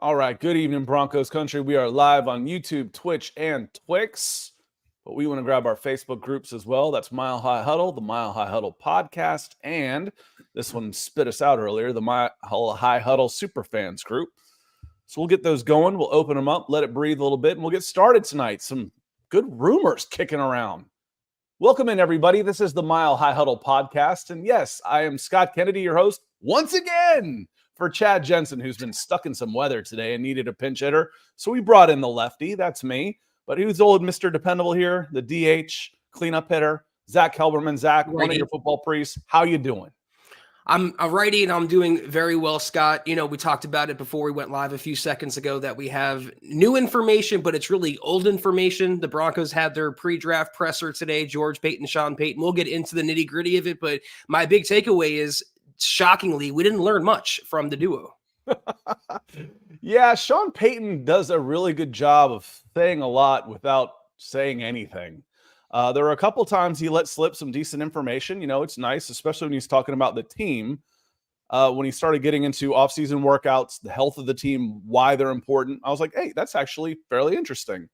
All right, good evening, Broncos country. We are live on YouTube, Twitch, and Twix, but we want to grab our Facebook groups as well. That's Mile High Huddle, the Mile High Huddle podcast, and this one spit us out earlier, the Mile High Huddle Superfans group. So we'll get those going. We'll open them up, let it breathe a little bit, and we'll get started tonight. Some good rumors kicking around. Welcome in, everybody. This is the Mile High Huddle podcast, and yes, I am Scott Kennedy, your host, once again, for Chad Jensen, who's been stuck in some weather today and needed a pinch hitter. So we brought in the lefty. That's me. But who's old Mr. Dependable here? The DH, cleanup hitter, Zack Kelberman. Zack, one of your football priests. How you doing? I'm a righty, and I'm doing very well, Scott. You know, we talked about it before we went live a few seconds ago that we have new information, but it's really old information. The Broncos had their pre-draft presser today, George Payton, Sean Payton. We'll get into the nitty-gritty of it, but my big takeaway is, shockingly, we didn't learn much from the duo. Yeah, Sean Payton does a really good job of saying a lot without saying anything. There were a couple times he let slip some decent information. You know, it's nice, especially when he's talking about the team. When he started getting into offseason workouts, the health of the team, why they're important, I was like, hey, that's actually fairly interesting.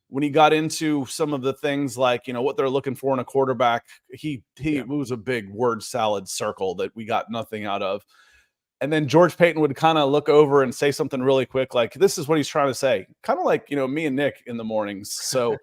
When he got into some of the things like, you know, what they're looking for in a quarterback, it was a big word salad circle that we got nothing out of. And then George Payton would kind of look over and say something really quick, like, this is what he's trying to say. Kind of like, you know, me and Nick in the mornings. So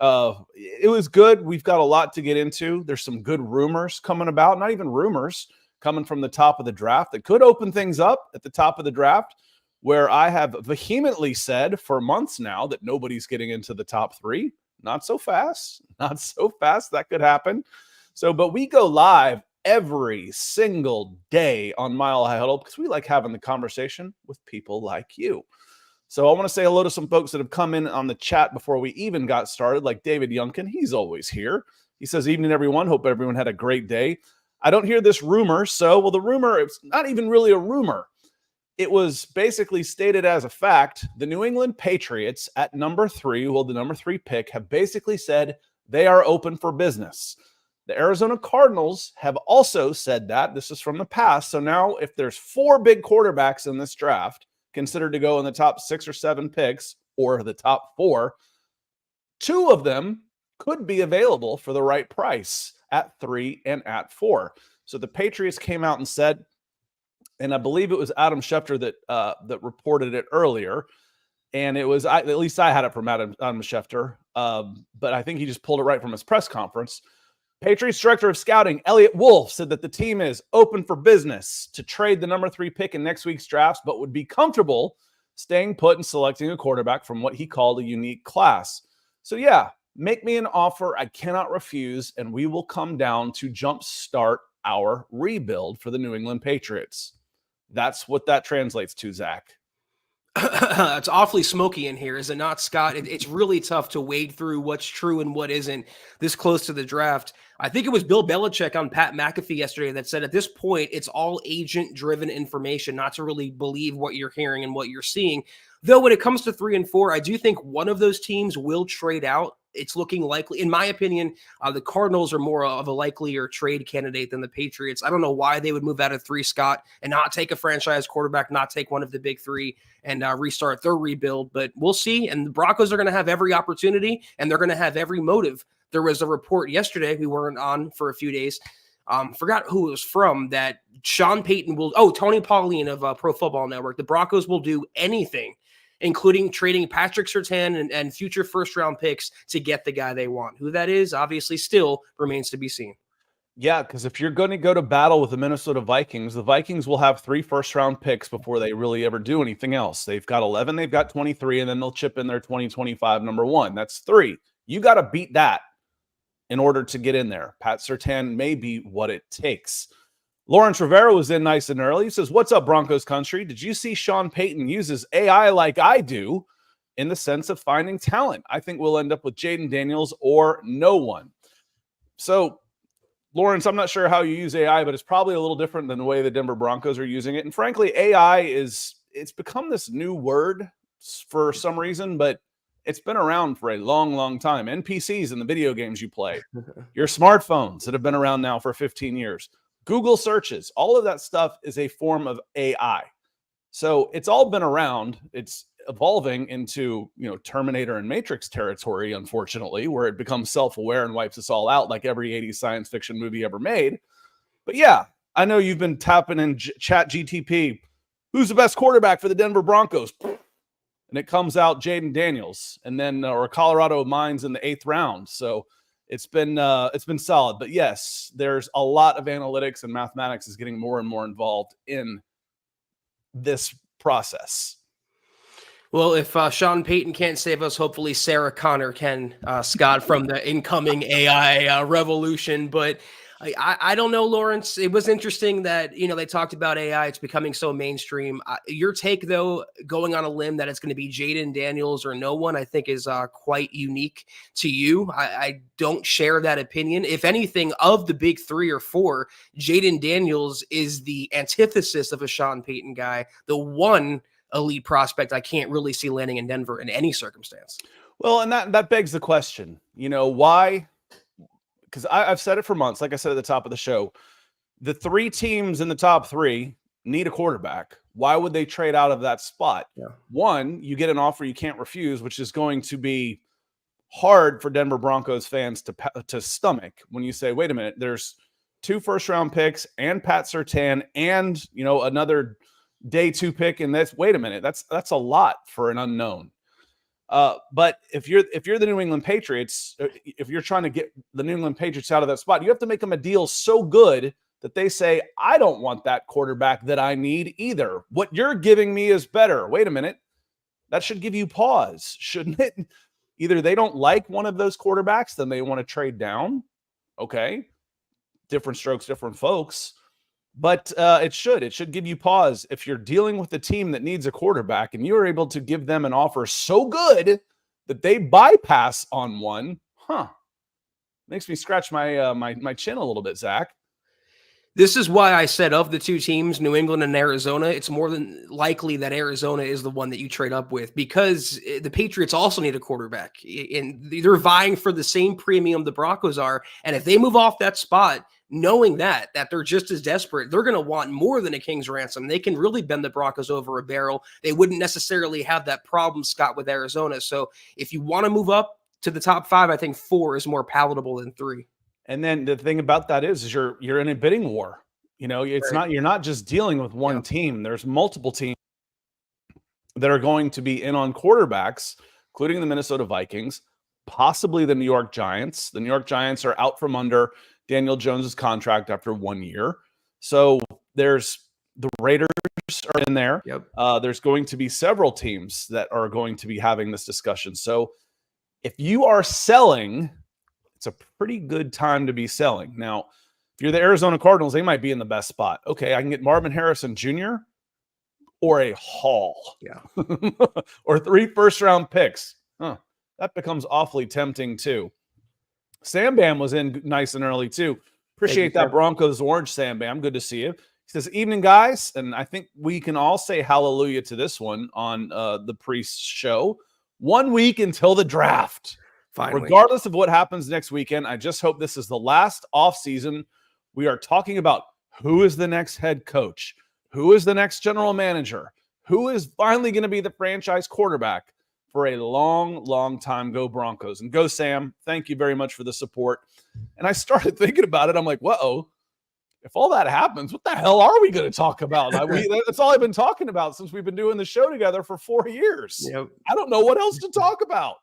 it was good. We've got a lot to get into. There's some good rumors coming about, not even rumors, coming from the top of the draft that could open things up at the top of the draft, where I have vehemently said for months now that nobody's getting into the top three. Not so fast. Not so fast. That could happen. So, but we go live every single day on Mile High Huddle because we like having the conversation with people like you. So I want to say hello to some folks that have come in on the chat before we even got started, like David Youngkin. He's always here. He says, evening, everyone. Hope everyone had a great day. I don't hear this rumor. So, the rumor, it's not even really a rumor. It was basically stated as a fact. The New England Patriots at number 3, the number 3 pick, have basically said they are open for business. The Arizona Cardinals have also said that. This is from the past. So now if there's 4 big quarterbacks in this draft considered to go in the top 6 or 7 picks or the top 4, 2 of them could be available for the right price at 3 and at 4. So the Patriots came out and said, and I believe it was Adam Schefter that reported it earlier. And it was, at least I had it from Adam Schefter, but I think he just pulled it right from his press conference. Patriots Director of Scouting, Elliot Wolf, said that the team is open for business to trade the number 3 pick in next week's drafts, but would be comfortable staying put and selecting a quarterback from what he called a unique class. So yeah, make me an offer I cannot refuse, and we will come down to jumpstart our rebuild for the New England Patriots. That's what that translates to, Zack. It's awfully smoky in here, is it not, Scott? It's really tough to wade through what's true and what isn't this close to the draft. I think it was Bill Belichick on Pat McAfee yesterday that said at this point, it's all agent-driven information, not to really believe what you're hearing and what you're seeing. Though when it comes to 3 and 4, I do think one of those teams will trade out. It's looking likely, in my opinion, the Cardinals are more of a likelier trade candidate than the Patriots. I don't know why they would move out of 3, Scott, and not take a franchise quarterback, not take one of the big 3 and restart their rebuild. But we'll see. And the Broncos are going to have every opportunity, and they're going to have every motive. There was a report yesterday, we weren't on for a few days, forgot who it was from, that Sean Payton Tony Pauline of Pro Football Network, the Broncos will do anything, including trading Patrick Surtain and future first-round picks to get the guy they want. Who that is, obviously, still remains to be seen. Yeah, because if you're going to go to battle with the Minnesota Vikings, the Vikings will have 3 first-round picks before they really ever do anything else. They've got 11, they've got 23, and then they'll chip in their 2025 number 1. That's 3. You got to beat that in order to get in there. Pat Surtain may be what it takes. Lawrence Rivera was in nice and early. He says, what's up, Broncos country? Did you see Sean Payton uses AI like I do in the sense of finding talent? I think we'll end up with Jaden Daniels or no one. So, Lawrence, I'm not sure how you use AI, but it's probably a little different than the way the Denver Broncos are using it. And frankly, AI it's become this new word for some reason, but it's been around for a long, long time. NPCs in the video games you play, your smartphones that have been around now for 15 years. Google searches, all of that stuff is a form of AI. So it's all been around. It's evolving into, Terminator and Matrix territory, unfortunately, where it becomes self-aware and wipes us all out like every 80s science fiction movie ever made. But yeah, I know you've been tapping in chat GTP. Who's the best quarterback for the Denver Broncos? And it comes out Jaden Daniels, and then or Colorado Mines in the 8th round. So it's been solid. But yes, there's a lot of analytics, and mathematics is getting more and more involved in this process. Well, if Sean Payton can't save us, hopefully Sarah Connor can, Scott, from the incoming AI revolution. But I don't know, Lawrence. It was interesting that, they talked about AI. It's becoming so mainstream. Your take, though, going on a limb that it's going to be Jaden Daniels or no one, I think is quite unique to you. I don't share that opinion. If anything, of the big 3 or 4, Jaden Daniels is the antithesis of a Sean Payton guy, the one elite prospect I can't really see landing in Denver in any circumstance. Well, and that begs the question, why? Because I've said it for months. Like I said at the top of the show, the 3 teams in the top 3 need a quarterback. Why would they trade out of that spot? Yeah. One, you get an offer you can't refuse, which is going to be hard for Denver Broncos fans to stomach when you say, wait a minute, there's 2 first-round picks and Pat Surtain and, another day 2 pick. And wait a minute, that's a lot for an unknown. But if you're the New England Patriots, if you're trying to get the New England Patriots out of that spot, you have to make them a deal so good that they say, I don't want that quarterback that I need either. What you're giving me is better. Wait a minute. That should give you pause, shouldn't it? Either they don't like one of those quarterbacks, then they want to trade down. Okay. Different strokes, different folks. But it should give you pause if you're dealing with a team that needs a quarterback and you're able to give them an offer so good that they bypass on one. Makes me scratch my my chin a little bit, Zach. This is why I said of the 2 teams, New England and Arizona, it's more than likely that Arizona is the one that you trade up with, because the Patriots also need a quarterback, and they're vying for the same premium the Broncos are. And if they move off that spot, knowing that they're just as desperate, they're going to want more than a king's ransom. They can really bend the Broncos over a barrel. They wouldn't necessarily have that problem, Scott, with Arizona. So if you want to move up to the top 5, I think 4 is more palatable than 3. And then the thing about that is you're in a bidding war. It's Right. you're not just dealing with one team. There's multiple teams that are going to be in on quarterbacks, including the Minnesota Vikings, possibly the New York Giants. The New York Giants are out from under Daniel Jones's contract after 1 year. So there's the Raiders are in there. Yep. There's going to be several teams that are going to be having this discussion. So if you are selling, it's a pretty good time to be selling. Now, if you're the Arizona Cardinals, they might be in the best spot. Okay, I can get Marvin Harrison Jr. or a haul. Yeah. Or 3 first-round picks. That becomes awfully tempting too. Sam Bam was in nice and early too. Appreciate that, Broncos orange, Sam Bam. Good to see you. He says, evening, guys. And I think we can all say hallelujah to this one on the pre-show. 1 week until the draft. Finally. Regardless of what happens next weekend, I just hope this is the last offseason. We are talking about who is the next head coach, who is the next general manager, who is finally going to be the franchise quarterback for a long, long time. Go Broncos. And go Sam. Thank you very much for the support. And I started thinking about it. I'm like, whoa, if all that happens, what the hell are we going to talk about? That's all I've been talking about since we've been doing the show together for 4 years. Yep. I don't know what else to talk about.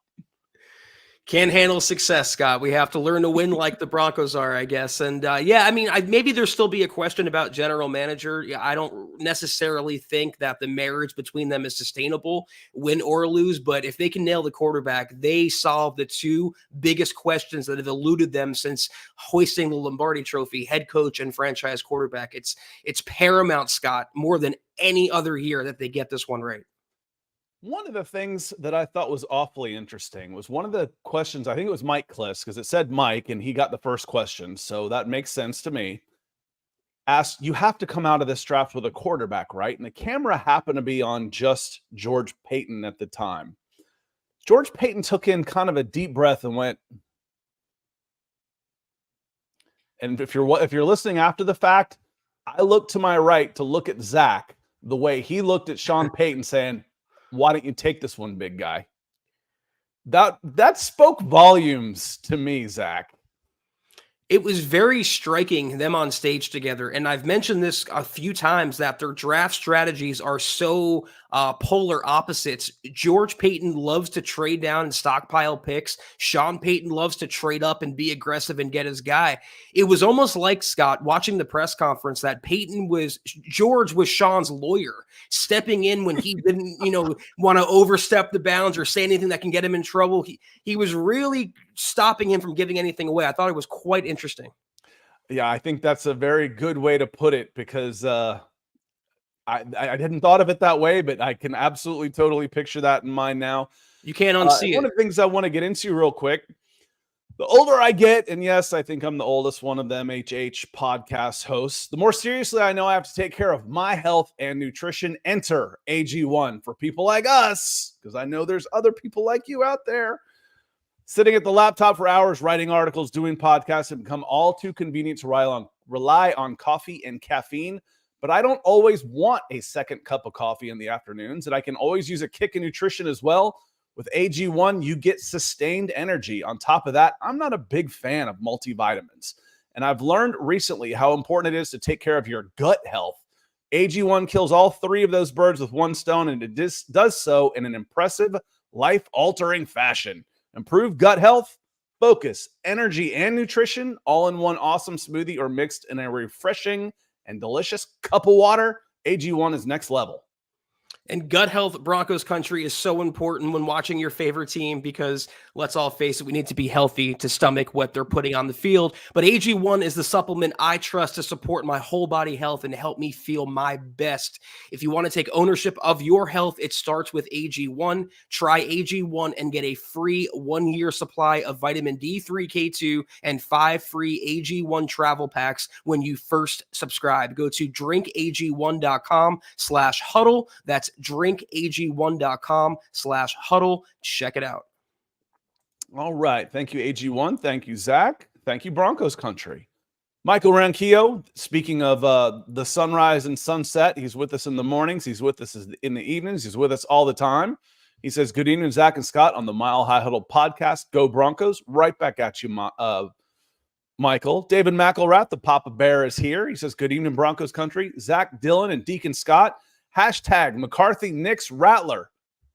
Can't handle success, Scott. We have to learn to win like the Broncos are, I guess. And maybe there'll still be a question about general manager. I don't necessarily think that the marriage between them is sustainable, win or lose. But if they can nail the quarterback, they solve the 2 biggest questions that have eluded them since hoisting the Lombardi Trophy: head coach and franchise quarterback. It's paramount, Scott, more than any other year that they get this one right. One of the things that I thought was awfully interesting was one of the questions, I think it was Mike Kliss, because it said Mike, and he got the first question, so that makes sense to me. Asked, you have to come out of this draft with a quarterback, right? And the camera happened to be on just George Payton at the time. George Payton took in kind of a deep breath and went, and if you're listening after the fact, I look to my right to look at Zack, the way he looked at Sean Payton saying, "Why don't you take this one, big guy?" That spoke volumes to me, Zach. It was very striking, them on stage together. And I've mentioned this a few times that their draft strategies are so polar opposites. George Payton loves to trade down and stockpile picks. Sean Payton loves to trade up and be aggressive and get his guy. It was almost like, Scott, watching the press conference, that George was Sean's lawyer, stepping in when he didn't, want to overstep the bounds or say anything that can get him in trouble. He was really stopping him from giving anything away. I thought it was quite interesting. Yeah, I think that's a very good way to put it, because I hadn't thought of it that way, but I can absolutely totally picture that in mind now. You can't unsee it. One of the things I want to get into real quick, the older I get, and yes, I think I'm the oldest one of the MHH podcast hosts, the more seriously I know I have to take care of my health and nutrition. Enter AG1 for people like us, because I know there's other people like you out there. Sitting at the laptop for hours, writing articles, doing podcasts, have become all too convenient to rely on coffee and caffeine. But I don't always want a second cup of coffee in the afternoons, and I can always use a kick of nutrition as well. With AG1, you get sustained energy. On top of that, I'm not a big fan of multivitamins, and I've learned recently how important it is to take care of your gut health. AG1 kills all three of those birds with one stone, and it does so in an impressive, life-altering fashion. Improved gut health, focus, energy, and nutrition all in one awesome smoothie, or mixed in a refreshing and delicious cup of water. AG1 is next level. And gut health, Broncos country, is so important when watching your favorite team, because let's all face it, we need to be healthy to stomach what they're putting on the field. But AG1 is the supplement I trust to support my whole body health and help me feel my best. If you want to take ownership of your health, it starts with AG1. Try AG1 and get a free 1-year supply of vitamin D3, K2, and 5 free AG1 travel packs when you first subscribe. Go to drinkag1.com/huddle. That's drinkag1.com/huddle. Check it out. All right. Thank you, AG1. Thank you, Zach. Thank you, Broncos country. Michael Ranquillo, speaking of the sunrise and sunset, he's with us in the mornings. He's with us in the evenings. He's with us all the time. He says, "Good evening, Zach and Scott, on the Mile High Huddle podcast. Go Broncos." Right back at you, Michael. David McElrath, the Papa Bear, is here. He says, "Good evening, Broncos country. Zach, Dylan, and Deacon Scott. Hashtag McCarthy Knicks Rattler."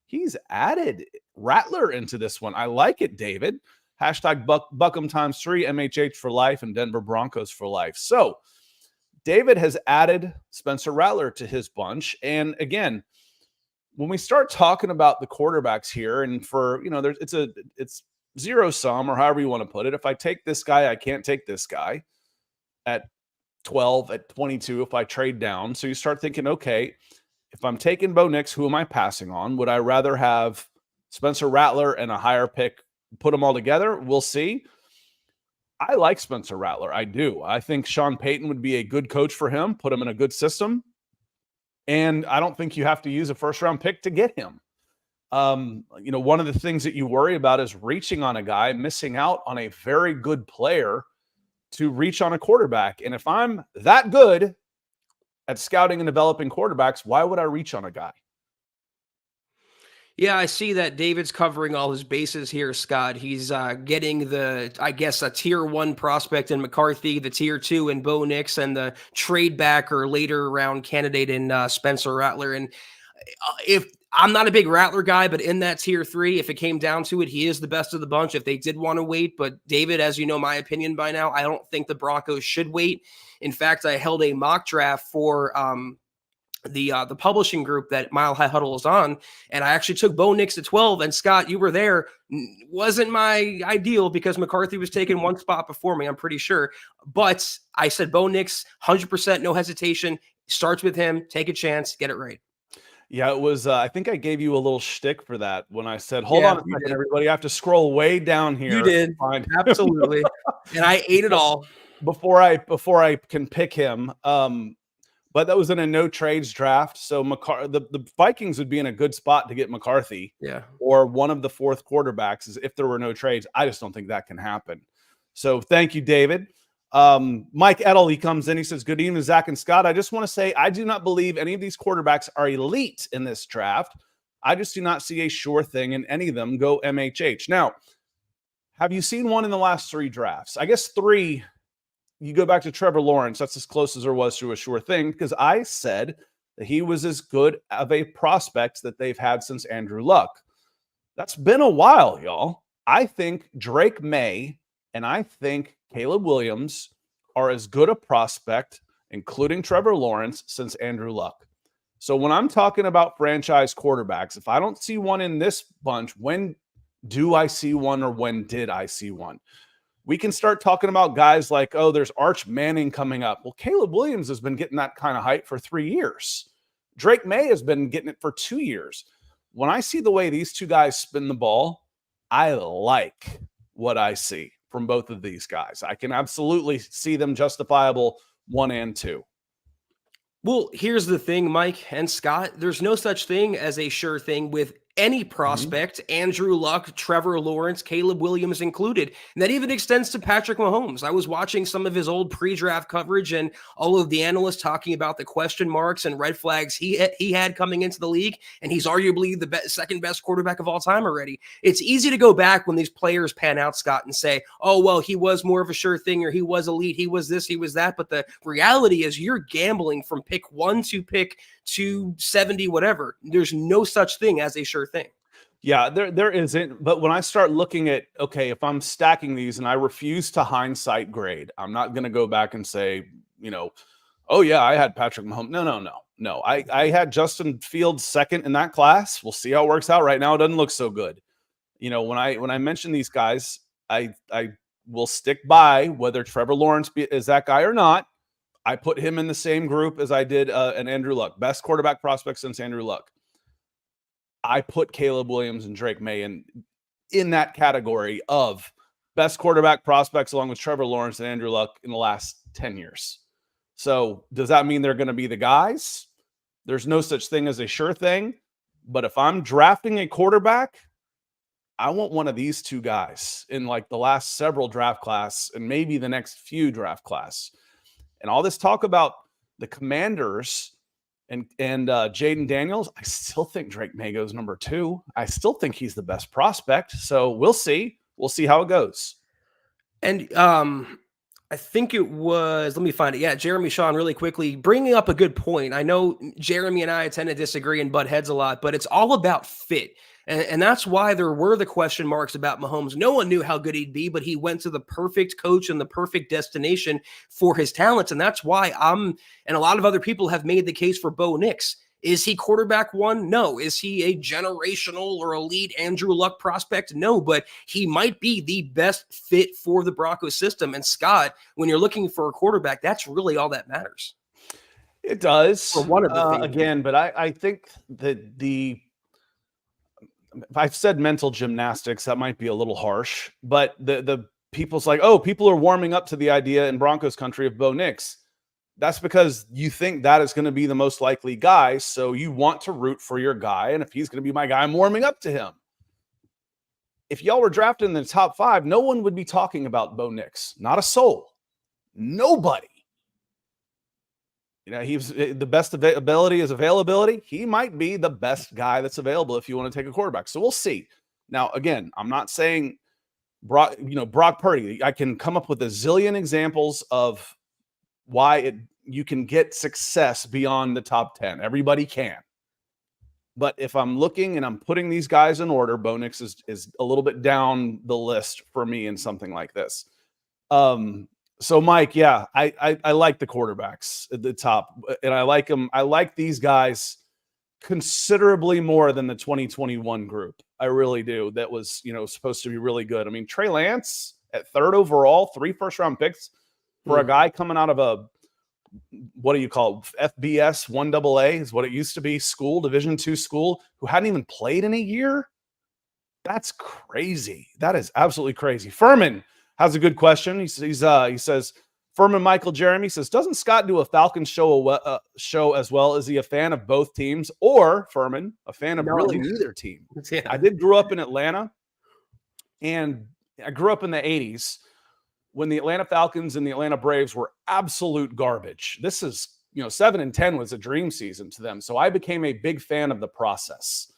He's added Rattler into this one. I like it, David. Hashtag Buckham ×3, MHH for life, and Denver Broncos for life. So David has added Spencer Rattler to his bunch. And again, when we start talking about the quarterbacks here, and for, it's zero sum, or however you want to put it. If I take this guy, I can't take this guy at 12, at 22, if I trade down. So you start thinking, okay, if I'm taking Bo Nix, who am I passing on? Would I rather have Spencer Rattler and a higher pick, put them all together? We'll see. I like Spencer Rattler. I do. I think Sean Payton would be a good coach for him, put him in a good system. And I don't think you have to use a first-round pick to get him. One of the things that you worry about is reaching on a guy, missing out on a very good player to reach on a quarterback. And if I'm that good at scouting and developing quarterbacks, why would I reach on a guy? Yeah, I see that David's covering all his bases here, Scott. He's getting a tier 1 prospect in McCarthy, the tier 2 in Bo Nix, and the trade back or later round candidate in Spencer Rattler. And if I'm not a big Rattler guy, but in that tier 3, if it came down to it, he is the best of the bunch if they did want to wait. But David, as you know my opinion by now, I don't think the Broncos should wait. In fact, I held a mock draft for the publishing group that Mile High Huddle is on, and I actually took Bo Nix at 12. And Scott, you were there. Wasn't my ideal because McCarthy was taking one spot before me, I'm pretty sure. But I said Bo Nix, 100%, no hesitation. Starts with him. Take a chance. Get it right. Yeah, it was. I think I gave you a little shtick for that when I said, "Hold on a second, everybody. I have to scroll way down here." You did, absolutely, and I ate it all before I can pick him. But that was in a no trades draft, so the Vikings would be in a good spot to get McCarthy, or one of the fourth quarterbacks, if there were no trades. I just don't think that can happen. So thank you, David. Mike Edel, he comes in, he says, good evening, Zach and Scott. I just want to say, I do not believe any of these quarterbacks are elite in this draft. I just do not see a sure thing in any of them. Go MHH. Now, have you seen one in the last 3 drafts? I guess 3, you go back to Trevor Lawrence. That's as close as there was to a sure thing, because I said that he was as good of a prospect that they've had since Andrew Luck. That's been a while, y'all. I think Drake May and I think Caleb Williams are as good a prospect, including Trevor Lawrence, since Andrew Luck. So when I'm talking about franchise quarterbacks, if I don't see one in this bunch, when do I see one, or when did I see one? We can start talking about guys like, oh, there's Arch Manning coming up. Well, Caleb Williams has been getting that kind of hype for 3 years. Drake May has been getting it for 2 years. When I see the way these 2 guys spin the ball, I like what I see from both of these guys. I can absolutely see them justifiable 1 and 2. Well, here's the thing, Mike and Scott. There's no such thing as a sure thing with any prospect, Andrew Luck, Trevor Lawrence, Caleb Williams included. And that even extends to Patrick Mahomes. I was watching some of his old pre-draft coverage and all of the analysts talking about the question marks and red flags he had coming into the league, and he's arguably the second best quarterback of all time already. It's easy to go back when these players pan out, Scott, and say, oh, well, he was more of a sure thing, or he was elite, he was this, he was that. But the reality is you're gambling from pick 1 to pick 270, whatever. There's no such thing as a sure thing. Yeah, there isn't. But when I start looking at, okay, if I'm stacking these, and I refuse to hindsight grade, I'm not going to go back and say, oh yeah, I had Patrick Mahomes. No. I had Justin Fields second in that class. We'll see how it works out. Right now, it doesn't look so good. When I mention these guys, I will stick by whether Trevor Lawrence is that guy or not. I put him in the same group as I did an Andrew Luck, best quarterback prospect since Andrew Luck. I put Caleb Williams and Drake May in that category of best quarterback prospects, along with Trevor Lawrence and Andrew Luck in the last 10 years. So does that mean they're going to be the guys? There's no such thing as a sure thing. But if I'm drafting a quarterback, I want one of these 2 guys in like the last several draft class and maybe the next few draft class. And all this talk about the Commanders and Jaden Daniels, I still think Drake May goes number 2. I still think he's the best prospect. So we'll see. We'll see how it goes. And I think it was, let me find it. Yeah, Jeremy Sean, really quickly, bringing up a good point. I know Jeremy and I tend to disagree and butt heads a lot, but it's all about fit. And that's why there were the question marks about Mahomes. No one knew how good he'd be, but he went to the perfect coach and the perfect destination for his talents. And that's why and a lot of other people have made the case for Bo Nix. Is he quarterback 1? No. Is he a generational or elite Andrew Luck prospect? No, but he might be the best fit for the Broncos system. And Scott, when you're looking for a quarterback, that's really all that matters. It does. For one of the things. Again, but I think that if I've said mental gymnastics, that might be a little harsh, but the people's like, oh, people are warming up to the idea in Broncos country of Bo Nix. That's because you think that is going to be the most likely guy. So you want to root for your guy. And if he's going to be my guy, I'm warming up to him. If y'all were drafted in the top 5, no one would be talking about Bo Nix. Not a soul. Nobody. He's the best ability is availability. He might be the best guy that's available if you want to take a quarterback. So we'll see. Now, again, I'm not saying Brock Purdy. I can come up with a zillion examples of why you can get success beyond the top 10. Everybody can. But if I'm looking and I'm putting these guys in order, Bo Nix is a little bit down the list for me in something like this. So Mike, yeah, I like the quarterbacks at the top, and I like them. I like these guys considerably more than the 2021 group. I really do. That was, supposed to be really good. I mean, Trey Lance at 3rd overall, 3 first-round picks for a guy coming out of a, what do you call it? FBS 1AA is what it used to be, school, Division II school, who hadn't even played in a year. That's crazy. That is absolutely crazy. Furman has a good question. He says, Furman Michael Jeremy says, doesn't Scott do a Falcons show as well? Is he a fan of both teams, or Furman, a fan of really neither team? Yeah. I did grow up in Atlanta, and I grew up in the 80s. when the Atlanta Falcons and the Atlanta Braves were absolute garbage. This is, 7-10 was a dream season to them. So I became a big fan of the process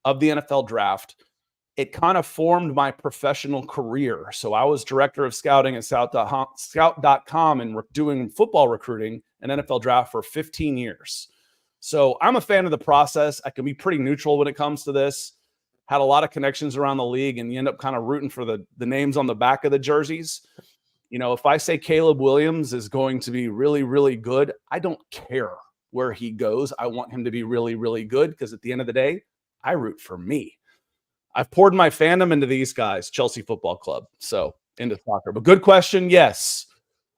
of the NFL draft. It kind of formed my professional career. So I was director of scouting at scout.com and doing football recruiting and NFL draft for 15 years. So I'm a fan of the process. I can be pretty neutral when it comes to this. Had a lot of connections around the league, and you end up kind of rooting for the names on the back of the jerseys. If I say Caleb Williams is going to be really, really good, I don't care where he goes. I want him to be really, really good because at the end of the day, I root for me. I've poured my fandom into these guys, Chelsea Football Club, so into soccer. But good question, yes.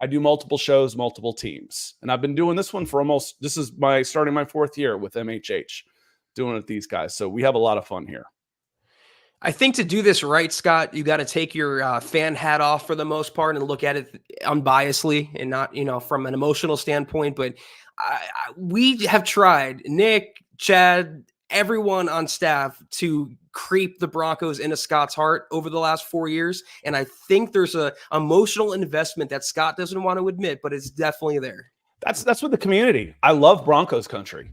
I do multiple shows, multiple teams. And I've been doing this one for this is starting my 4th year with MHH, doing it with these guys. So we have a lot of fun here. I think to do this right, Scott, you got to take your fan hat off for the most part and look at it unbiasedly and not, from an emotional standpoint. But we have tried, Nick, Chad, everyone on staff, to creep the Broncos into Scott's heart over the last 4 years. And I think there's a emotional investment that Scott doesn't want to admit, but it's definitely there. That's with the community. I love Broncos country.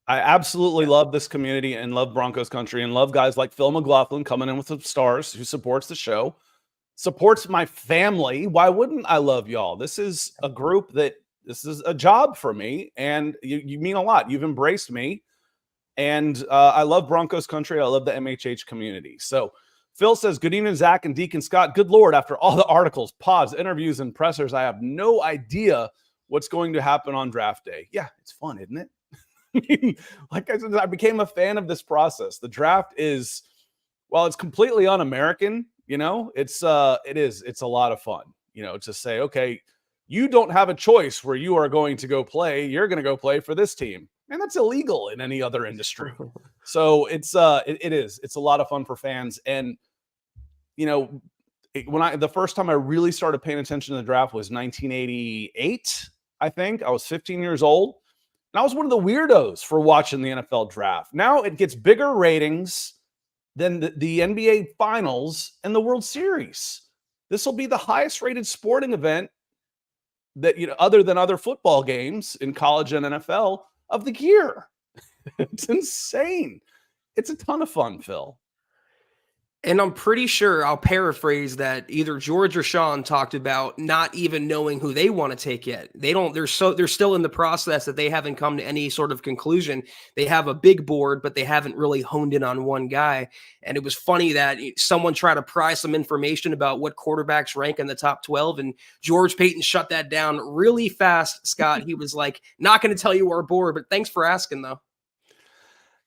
I absolutely love this community and love Broncos country and love guys like Phil McLaughlin coming in with some stars who supports the show, supports my family. Why wouldn't I love y'all? This is a group this is a job for me, and you mean a lot. You've embraced me, and I love Broncos country. I love the MHH community. So Phil says, good evening, Zach and Deacon Scott. Good Lord, after all the articles, pods, interviews, and pressers, I have no idea what's going to happen on draft day. Yeah, it's fun, isn't it? Like I said, I became a fan of this process. The draft is, well, it's completely un-American, it's a lot of fun, to say, okay, you don't have a choice where you are going to go play. You're going to go play for this team. And that's illegal in any other industry. So it's a lot of fun for fans. And, the first time I really started paying attention to the draft was 1988. I think I was 15 years old. And I was one of the weirdos for watching the NFL draft. Now it gets bigger ratings than the NBA Finals and the World Series. This will be the highest rated sporting event that, other than other football games in college and NFL of the year. It's insane. It's a ton of fun, Phil. And I'm pretty sure, I'll paraphrase, that either George or Sean talked about not even knowing who they want to take yet. They're still in the process that they haven't come to any sort of conclusion. They have a big board, but they haven't really honed in on one guy. And it was funny that someone tried to pry some information about what quarterbacks rank in the top 12, and George Payton shut that down really fast, Scott. He was like, not going to tell you our board, but thanks for asking, though.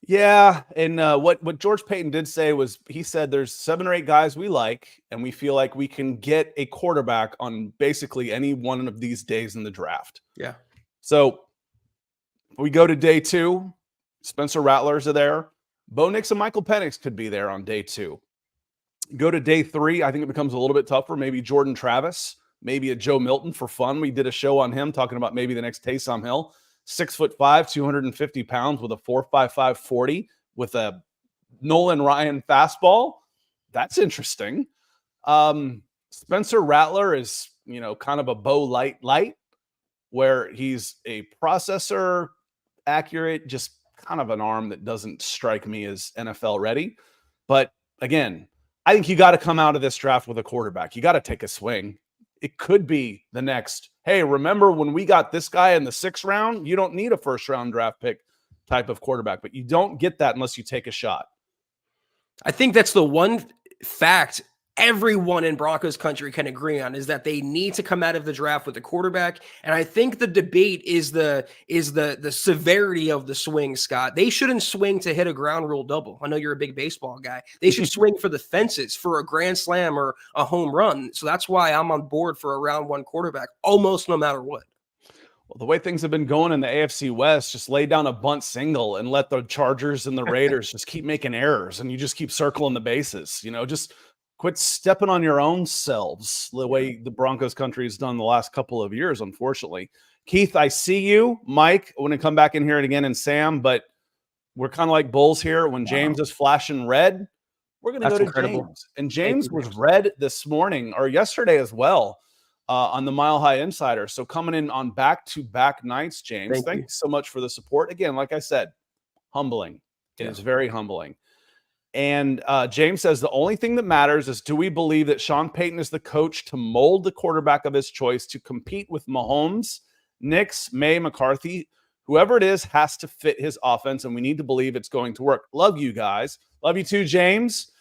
Yeah, and what George Payton did say was, he said there's 7 or 8 guys we like, and we feel like we can get a quarterback on basically any one of these days in the draft. Yeah. So we go to day 2, Spencer Rattlers are there. Bo Nix and Michael Penix could be there on day 2. Go to day 3, I think it becomes a little bit tougher. Maybe Jordan Travis, maybe a Joe Milton for fun. We did a show on him talking about maybe the next Taysom Hill. 6'5", 250 pounds with a 4.55 40 with a Nolan Ryan fastball. That's interesting. Spencer Rattler is, kind of a Bo light, where he's a processor, accurate, just kind of an arm that doesn't strike me as NFL ready. But again, I think you got to come out of this draft with a quarterback. You got to take a swing. It could be the next, hey, remember when we got this guy in the 6th round? You don't need a 1st round draft pick type of quarterback, but you don't get that unless you take a shot. I think that's the one fact everyone in Broncos country can agree on, is that they need to come out of the draft with a quarterback. And I think the debate is the severity of the swing, Scott. They shouldn't swing to hit a ground rule double. I know you're a big baseball guy. They should swing for the fences, for a grand slam or a home run. So that's why I'm on board for a round 1 quarterback, almost no matter what. Well, the way things have been going in the AFC West, just lay down a bunt single and let the Chargers and the Raiders just keep making errors, and you just keep circling the bases. Just quit stepping on your own selves the way the Broncos country has done the last couple of years, unfortunately. Keith, I see you. Mike, I want to come back in here again, and Sam, but we're kind of like bulls here. When James is flashing red, we're going to go to incredible. James. And James was red this morning or yesterday as well. on the Mile High Insider. So coming in on back-to-back nights, James. Thank you so much for the support. Again, like I said, humbling. It is very humbling. And James says the only thing that matters is, do we believe that Sean Payton is the coach to mold the quarterback of his choice to compete with Mahomes, Nix, May, McCarthy? Whoever it is has to fit his offense, and we need to believe it's going to work. Love you guys. Love you too, James.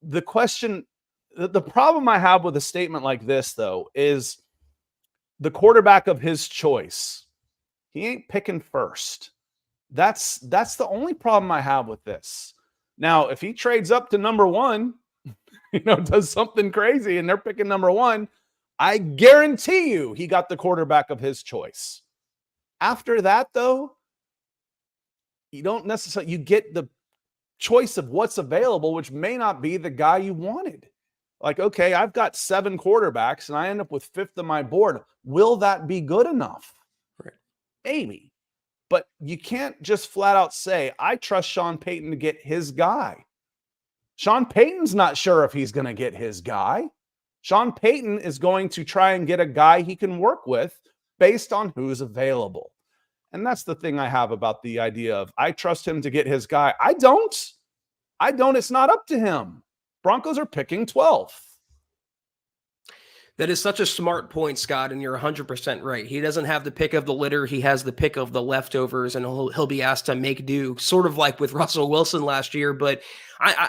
The question, the problem I have with a statement like this, though, is the quarterback of his choice. He ain't picking first. That's the only problem I have with this. Now, if he trades up to number one, does something crazy and they're picking number one, I guarantee you he got the quarterback of his choice. After that, though, you don't necessarily, you get the choice of what's available, which may not be the guy you wanted. Like, okay, I've got 7 quarterbacks and I end up with 5th on my board. Will that be good enough? Right. Maybe. But you can't just flat out say, I trust Sean Payton to get his guy. Sean Payton's not sure if he's going to get his guy. Sean Payton is going to try and get a guy he can work with based on who's available. And that's the thing I have about the idea of, I trust him to get his guy. I don't. It's not up to him. Broncos are picking 12th. That is such a smart point, Scott, and you're 100% right. He doesn't have the pick of the litter. He has the pick of the leftovers, and he'll be asked to make do, sort of like with Russell Wilson last year. But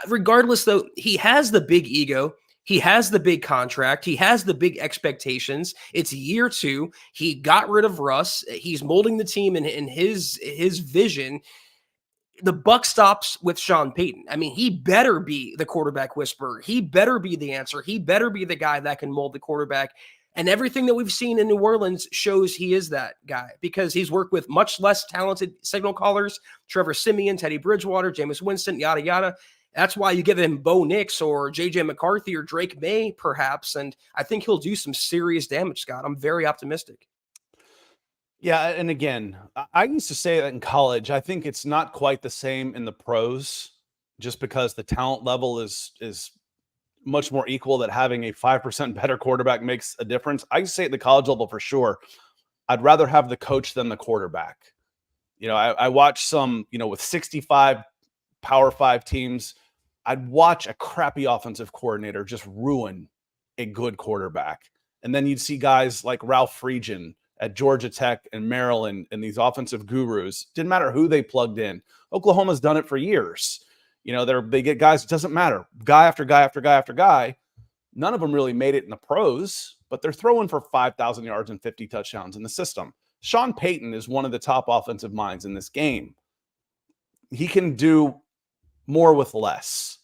regardless, though, he has the big ego. He has the big contract. He has the big expectations. It's year 2. He got rid of Russ. He's molding the team in his vision. The buck stops with Sean Payton. I mean, he better be the quarterback whisperer. He better be the answer. He better be the guy that can mold the quarterback. And everything that we've seen in New Orleans shows he is that guy, because he's worked with much less talented signal callers, Trevor Siemian, Teddy Bridgewater, Jameis Winston, yada, yada. That's why you give him Bo Nix or J.J. McCarthy or Drake May, perhaps. And I think he'll do some serious damage, Scott. I'm very optimistic. Yeah, and again, I used to say that in college. I think it's not quite the same in the pros, just because the talent level is much more equal, that having a 5% better quarterback makes a difference. I used to say at the college level for sure, I'd rather have the coach than the quarterback. I watch some, with 65 Power 5 teams, I'd watch a crappy offensive coordinator just ruin a good quarterback. And then you'd see guys like Ralph Friedgen at Georgia Tech and Maryland, and these offensive gurus. Didn't matter who they plugged in. Oklahoma's done it for years. They get guys, it doesn't matter. Guy after guy after guy after guy. None of them really made it in the pros, but they're throwing for 5,000 yards and 50 touchdowns in the system. Sean Payton is one of the top offensive minds in this game. He can do more with less.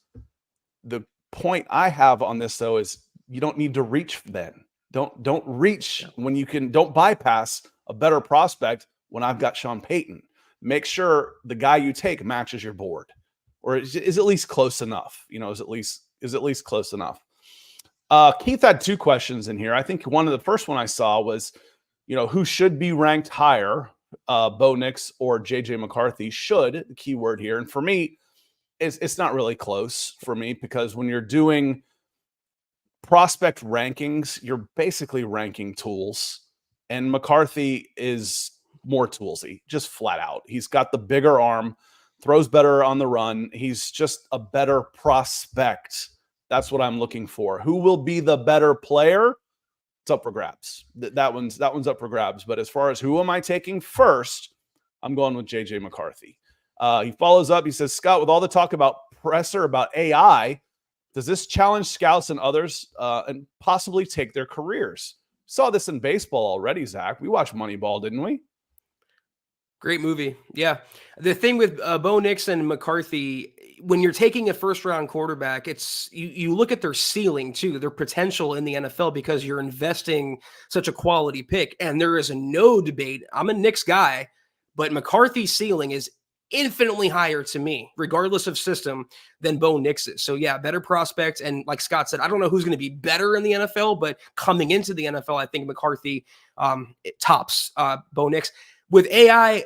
The point I have on this, though, is you don't need to reach then. Don't reach when you can. Don't bypass a better prospect when I've got Sean Payton. Make sure the guy you take matches your board, or is at least close enough. Is at least close enough. Keith had 2 questions in here. I think the first one I saw was, who should be ranked higher, Bo Nix or JJ McCarthy? Should, the key word here. And for me, it's not really close for me, because when you're doing prospect rankings, you're basically ranking tools, and McCarthy is more toolsy, just flat out. He's got the bigger arm, throws better on the run. He's just a better prospect. That's what I'm looking for. Who will be the better player? It's up for grabs. That one's up for grabs. But as far as who am I taking first, I'm going with JJ McCarthy. He follows up. He says, Scott, with all the talk about presser, about AI, does this challenge scouts and others and possibly take their careers? Saw this in baseball already, Zach. We watched Moneyball, didn't we? Great movie. Yeah. The thing with Bo Nix and McCarthy, when you're taking a first-round quarterback, it's you look at their ceiling too, their potential in the NFL, because you're investing such a quality pick. And there is no debate. I'm a Nix guy, but McCarthy's ceiling is infinitely higher to me, regardless of system, than Bo Nix's. So yeah, better prospect. And like Scott said, I don't know who's going to be better in the NFL, but coming into the NFL, I think McCarthy tops Bo Nix. With AI,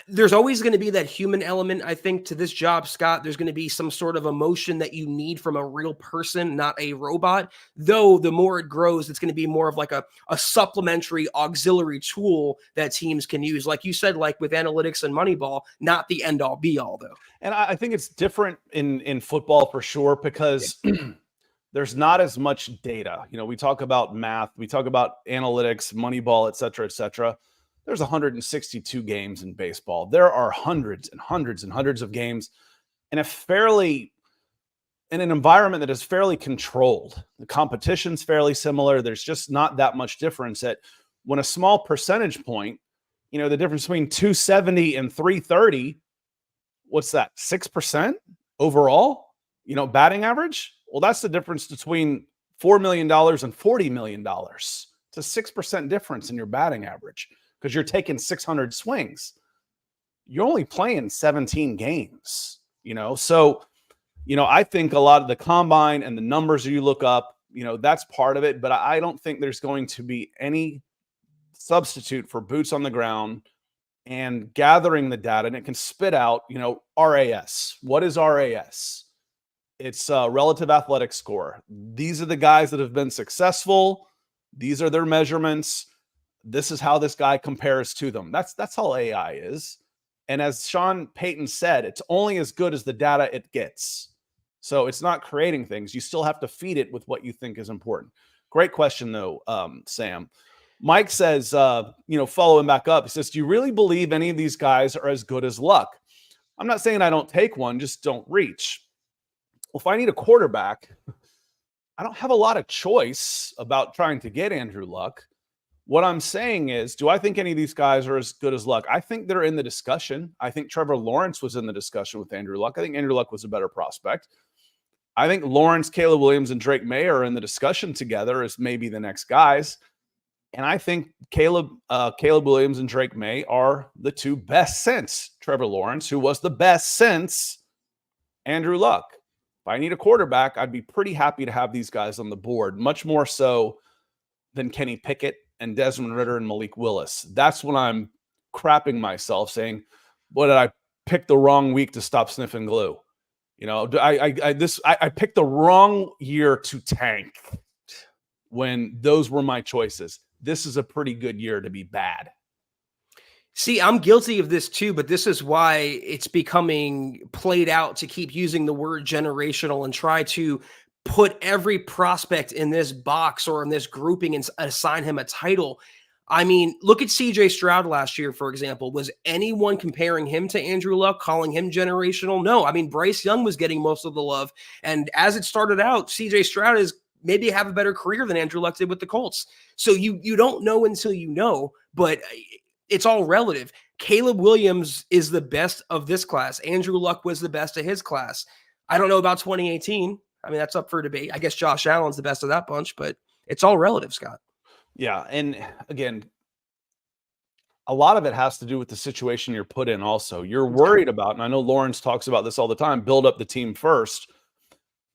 there's always going to be that human element, I think, to this job, Scott. There's going to be some sort of emotion that you need from a real person, not a robot. Though the more it grows, it's going to be more of like a supplementary auxiliary tool that teams can use. Like you said, like with analytics and Moneyball, not the end all be all, though. And I think it's different in football for sure, because there's not as much data. We talk about math, we talk about analytics, Moneyball, et cetera, et cetera. There's 162 games in baseball. There are hundreds and hundreds and hundreds of games in an environment that is fairly controlled. The competition's fairly similar. There's just not that much difference. That when a small percentage point, the difference between 270 and 330, what's that? 6% overall, batting average. Well, that's the difference between $4 million and $40 million. It's a 6% difference in your batting average, because you're taking 600 swings. You're only playing 17 games, So, I think a lot of the combine and the numbers you look up, that's part of it. But I don't think there's going to be any substitute for boots on the ground and gathering the data. And it can spit out, RAS. What is RAS? It's a relative athletic score. These are the guys that have been successful. These are their measurements. This is how this guy compares to them. That's how AI is. And as Sean Payton said, it's only as good as the data it gets. So it's not creating things. You still have to feed it with what you think is important. Great question, though, Sam. Mike says, following back up, he says, do you really believe any of these guys are as good as Luck? I'm not saying I don't take one, just don't reach. Well, if I need a quarterback, I don't have a lot of choice about trying to get Andrew Luck. What I'm saying is, do I think any of these guys are as good as Luck? I think they're in the discussion. I think Trevor Lawrence was in the discussion with Andrew Luck. I think Andrew Luck was a better prospect. I think Lawrence, Caleb Williams, and Drake May are in the discussion together as maybe the next guys. And I think Caleb Williams and Drake May are the two best since Trevor Lawrence, who was the best since Andrew Luck. If I need a quarterback, I'd be pretty happy to have these guys on the board, much more so than Kenny Pickett and Desmond Ridder and Malik Willis. That's when I'm crapping myself, saying, "What did I pick the wrong week to stop sniffing glue?" I picked the wrong year to tank when those were my choices. This is a pretty good year to be bad. See, I'm guilty of this too, but this is why it's becoming played out to keep using the word generational and try to put every prospect in this box or in this grouping and assign him a title. I mean, look at CJ Stroud last year, for example. Was anyone comparing him to Andrew Luck, calling him generational? No. I mean, Bryce Young was getting most of the love. And as it started out, CJ Stroud is maybe have a better career than Andrew Luck did with the Colts. So you don't know until you know, but it's all relative. Caleb Williams is the best of this class. Andrew Luck was the best of his class. I don't know about 2018. I mean, that's up for debate. I guess Josh Allen's the best of that bunch, but it's all relative, Scott. Yeah. And again, a lot of it has to do with the situation you're put in also. You're worried about, and I know Lawrence talks about this all the time, build up the team first.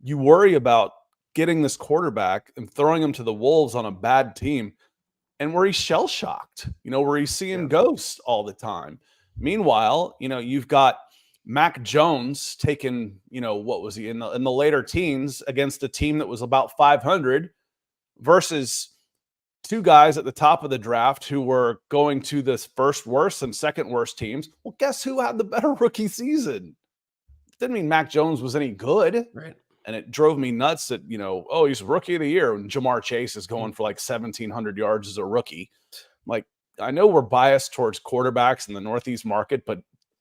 You worry about getting this quarterback and throwing him to the wolves on a bad team, and where he's shell-shocked, where he's seeing ghosts all the time. Meanwhile, you've got Mac Jones taking, what was he in the later teens against a team that was about 500 versus two guys at the top of the draft who were going to the first worst and second worst teams. Well, guess who had the better rookie season? Didn't mean Mac Jones was any good. Right. And it drove me nuts that, he's rookie of the year when Jamar Chase is going for like 1,700 yards as a rookie. Like, I know we're biased towards quarterbacks in the Northeast market, but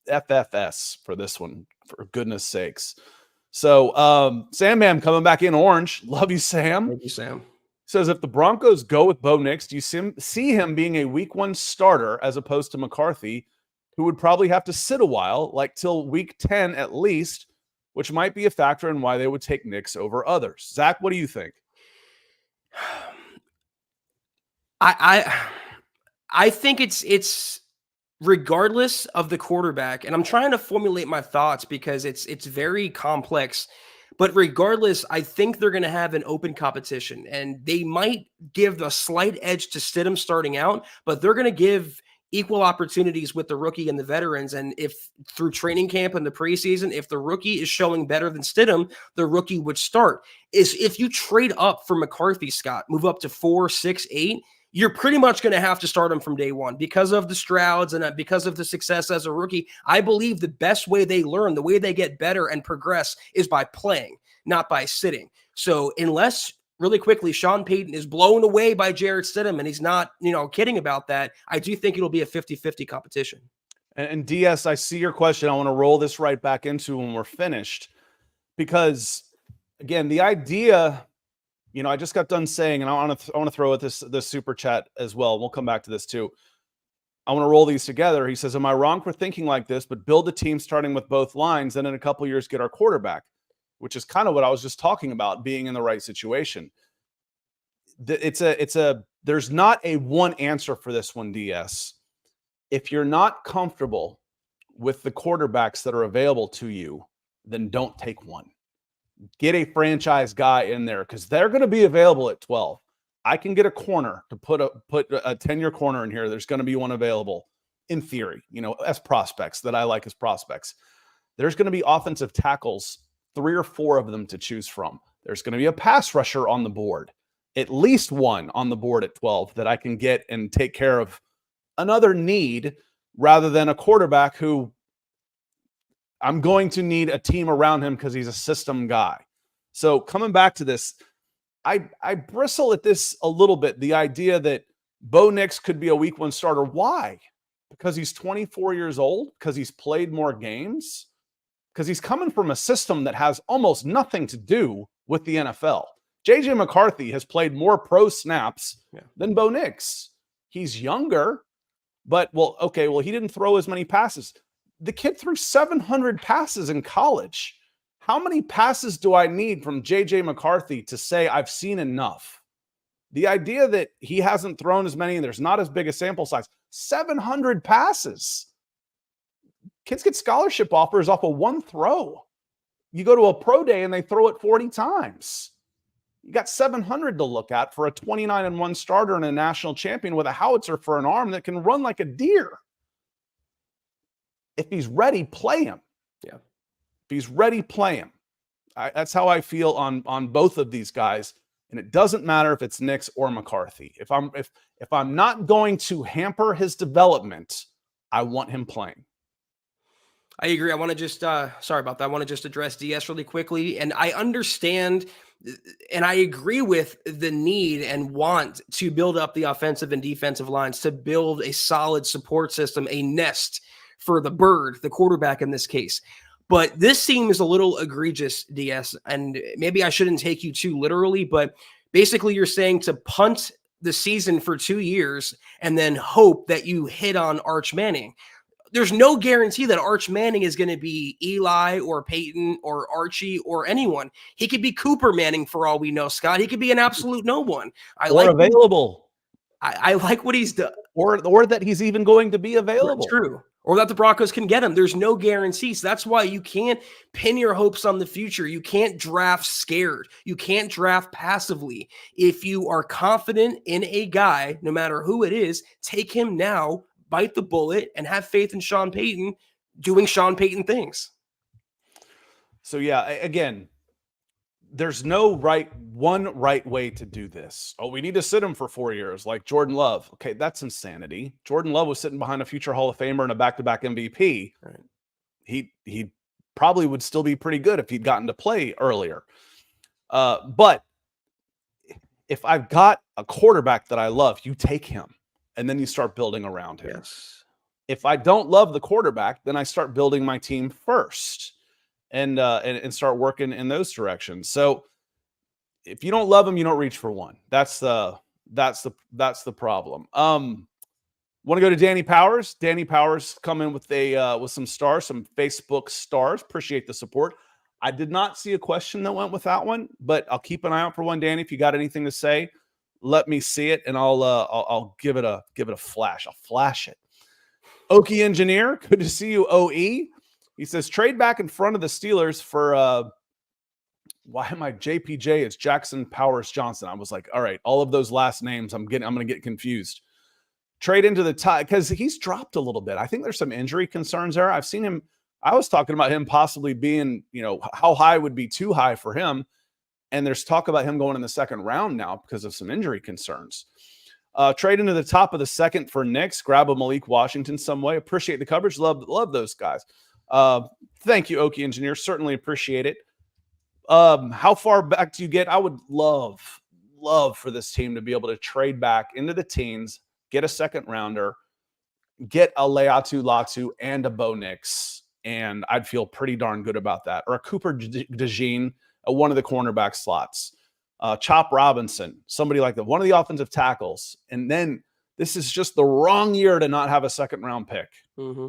FFS for this one, for goodness sakes. So, Sam Bam coming back in orange. Love you, Sam. Thank you, Sam. Says, if the Broncos go with Bo Nix, do you see him being a week 1 starter as opposed to McCarthy, who would probably have to sit a while, like till week 10 at least, which might be a factor in why they would take Nix over others? Zach, what do you think? I think it's regardless of the quarterback, and I'm trying to formulate my thoughts because it's very complex. But regardless, I think they're going to have an open competition, and they might give a slight edge to Stidham starting out, but they're going to give equal opportunities with the rookie and the veterans. And if through training camp and the preseason, if the rookie is showing better than Stidham, the rookie would start. Is if you trade up for McCarthy, Scott, move up to 4, 6, 8, you're pretty much going to have to start him from day one because of the Strouds and because of the success as a rookie. I believe the best way they learn, the way they get better and progress is by playing, not by sitting. So unless really quickly Sean Payton is blown away by Jarrett Stidham and he's not, kidding about that, I do think it'll be a 50-50 competition. And DS, I see your question. I want to roll this right back into when we're finished because, again, the idea – I just got done saying, and I want to throw at this super chat as well. We'll come back to this too. I want to roll these together. He says, am I wrong for thinking like this, but build a team starting with both lines, then in a couple years get our quarterback, which is kind of what I was just talking about, being in the right situation. There's not a one answer for this one, DS. If you're not comfortable with the quarterbacks that are available to you, then don't take one. Get a franchise guy in there because they're going to be available at 12. I can get a corner to put a 10-year corner in here. There's going to be one available in theory, as prospects that I like as prospects. There's going to be offensive tackles, 3 or 4 of them to choose from. There's going to be a pass rusher on the board, at least one on the board at 12 that I can get and take care of another need rather than a quarterback who I'm going to need a team around him because he's a system guy. So coming back to this, I bristle at this a little bit. The idea that Bo Nix could be a week 1 starter. Why? Because he's 24 years old? Because he's played more games? Because he's coming from a system that has almost nothing to do with the NFL. JJ McCarthy has played more pro snaps than Bo Nix. He's younger, but he didn't throw as many passes. The kid threw 700 passes in college. How many passes do I need from JJ McCarthy to say I've seen enough? The idea that he hasn't thrown as many and there's not as big a sample size, 700 passes. Kids get scholarship offers off of one throw. You go to a pro day and they throw it 40 times. You got 700 to look at for a 29-1 starter and a national champion with a howitzer for an arm that can run like a deer. If he's ready, play him. Yeah. If he's ready, play him. That's how I feel on both of these guys. And it doesn't matter if it's Nix or McCarthy. If I'm not going to hamper his development, I want him playing. I agree. I want to just, sorry about that. I want to just address DS really quickly. And I understand and I agree with the need and want to build up the offensive and defensive lines, to build a solid support system, a nest for the bird, the quarterback in this case. But this seems a little egregious, DS, and maybe I shouldn't take you too literally, but basically you're saying to punt the season for 2 years and then hope that you hit on Arch Manning. There's no guarantee that Arch Manning is going to be Eli or Peyton or Archie or anyone. He could be Cooper Manning for all we know, Scott. He could be an absolute no one. Available. I like what he's done. Or that he's even going to be available. True. Or that the Broncos can get him. There's no guarantees. That's why you can't pin your hopes on the future. You can't draft scared. You can't draft passively. If you are confident in a guy, no matter who it is, take him now, bite the bullet, and have faith in Sean Payton doing Sean Payton things. So, yeah, again, there's no one right way to do this. Oh, we need to sit him for 4 years like Jordan Love. Okay, that's insanity. Jordan Love was sitting behind a future Hall of Famer and a back-to-back MVP. Right. He probably would still be pretty good if he'd gotten to play earlier. But if I've got a quarterback that I love, you take him and then you start building around him. Yes. If I don't love the quarterback, then I start building my team first. And start working in those directions. So if you don't love them, you don't reach for one. That's the problem. Want to go to Danny Powers? Danny Powers come in with some stars, some Facebook stars. Appreciate the support. I did not see a question that went with that one, but I'll keep an eye out for one. Danny, if you got anything to say, let me see it, and I'll give it a flash. I'll flash it. Oki Engineer, good to see you, OE. He says, trade back in front of the Steelers for, why am I JPJ? It's Jackson Powers Johnson. I was like, all right, all of those last names, I'm going to get confused. trade into the tie because he's dropped a little bit. I think there's some injury concerns there. I've seen him. I was talking about him possibly being, how high would be too high for him. And there's talk about him going in the second round now because of some injury concerns. Trade into the top of the second for Knicks. Grab a Malik Washington some way. Appreciate the coverage. Love those guys. Thank you, Oki Engineer. Certainly appreciate it. How far back do you get? I would love for this team to be able to trade back into the teens, get a second rounder, get a Leatu Latu and a Bo Nix, and I'd feel pretty darn good about that. Or a Cooper DeJean at one of the cornerback slots. Chop Robinson, somebody like that, one of the offensive tackles. And then this is just the wrong year to not have a second round pick. Mm-hmm.